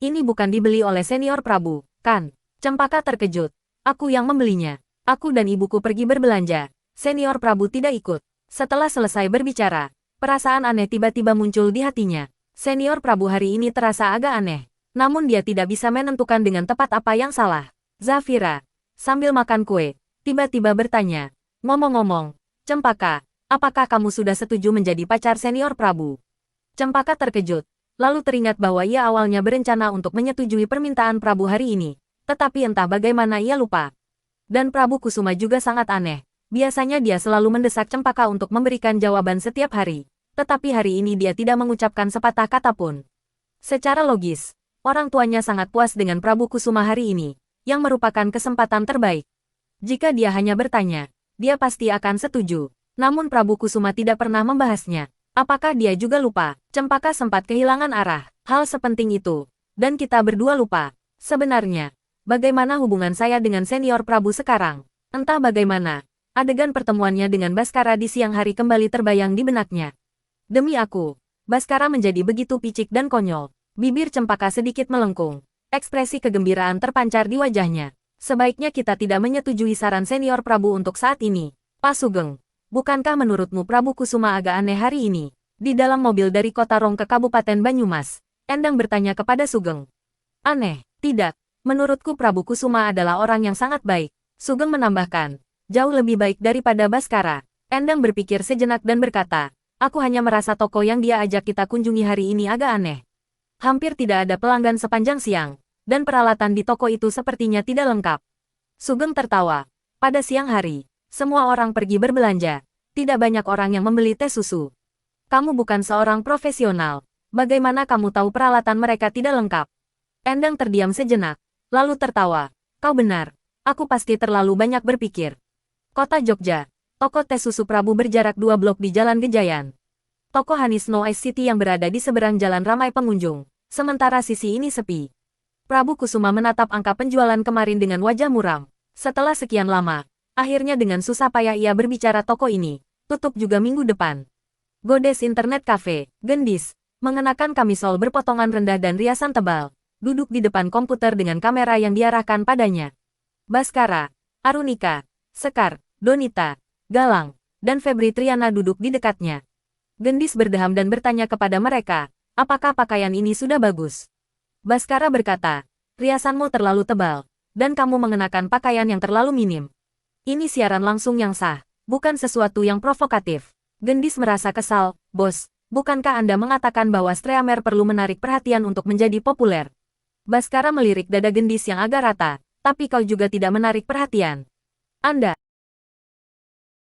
Ini bukan dibeli oleh senior Prabu, kan? Cempaka terkejut. Aku yang membelinya. Aku dan ibuku pergi berbelanja. Senior Prabu tidak ikut. Setelah selesai berbicara, perasaan aneh tiba-tiba muncul di hatinya. Senior Prabu hari ini terasa agak aneh. Namun dia tidak bisa menentukan dengan tepat apa yang salah. Zafira, sambil makan kue, tiba-tiba bertanya, ngomong-ngomong, Cempaka, apakah kamu sudah setuju menjadi pacar senior Prabu? Cempaka terkejut, lalu teringat bahwa ia awalnya berencana untuk menyetujui permintaan Prabu hari ini. Tetapi entah bagaimana ia lupa. Dan Prabu Kusuma juga sangat aneh. Biasanya dia selalu mendesak Cempaka untuk memberikan jawaban setiap hari. Tetapi hari ini dia tidak mengucapkan sepatah kata pun. Secara logis, orang tuanya sangat puas dengan Prabu Kusuma hari ini, yang merupakan kesempatan terbaik. Jika dia hanya bertanya, dia pasti akan setuju. Namun Prabu Kusuma tidak pernah membahasnya. Apakah dia juga lupa? Cempaka sempat kehilangan arah. Hal sepenting itu. Dan kita berdua lupa. Sebenarnya, bagaimana hubungan saya dengan senior Prabu sekarang? Entah bagaimana, adegan pertemuannya dengan Baskara di siang hari kembali terbayang di benaknya. Demi aku, Baskara menjadi begitu picik dan konyol. Bibir Cempaka sedikit melengkung. Ekspresi kegembiraan terpancar di wajahnya. Sebaiknya kita tidak menyetujui saran senior Prabu untuk saat ini. Pak Sugeng, bukankah menurutmu Prabu Kusuma agak aneh hari ini? Di dalam mobil dari Kota Rong ke Kabupaten Banyumas, Endang bertanya kepada Sugeng. Aneh, tidak. Menurutku Prabu Kusuma adalah orang yang sangat baik. Sugeng menambahkan, jauh lebih baik daripada Baskara. Endang berpikir sejenak dan berkata, aku hanya merasa toko yang dia ajak kita kunjungi hari ini agak aneh. Hampir tidak ada pelanggan sepanjang siang, dan peralatan di toko itu sepertinya tidak lengkap. Sugeng tertawa. Pada siang hari, semua orang pergi berbelanja. Tidak banyak orang yang membeli teh susu. Kamu bukan seorang profesional. Bagaimana kamu tahu peralatan mereka tidak lengkap? Endang terdiam sejenak. Lalu tertawa. Kau benar. Aku pasti terlalu banyak berpikir. Kota Jogja. Toko teh susu Prabu berjarak 2 blok di Jalan Gejayan. Toko Hanis No Ice City yang berada di seberang jalan ramai pengunjung. Sementara sisi ini sepi. Prabu Kusuma menatap angka penjualan kemarin dengan wajah muram. Setelah sekian lama, akhirnya dengan susah payah ia berbicara toko ini. Tutup juga minggu depan. Godes Internet Cafe, Gendis, mengenakan kamisol berpotongan rendah dan riasan tebal. Duduk di depan komputer dengan kamera yang diarahkan padanya. Baskara, Arunika, Sekar, Donita, Galang, dan Febri Triana duduk di dekatnya. Gendis berdeham dan bertanya kepada mereka, apakah pakaian ini sudah bagus? Baskara berkata, riasanmu terlalu tebal, dan kamu mengenakan pakaian yang terlalu minim. Ini siaran langsung yang sah, bukan sesuatu yang provokatif. Gendis merasa kesal, bos, bukankah Anda mengatakan bahwa Streamer perlu menarik perhatian untuk menjadi populer? Baskara melirik dada Gendis yang agak rata, tapi kau juga tidak menarik perhatian. Anda,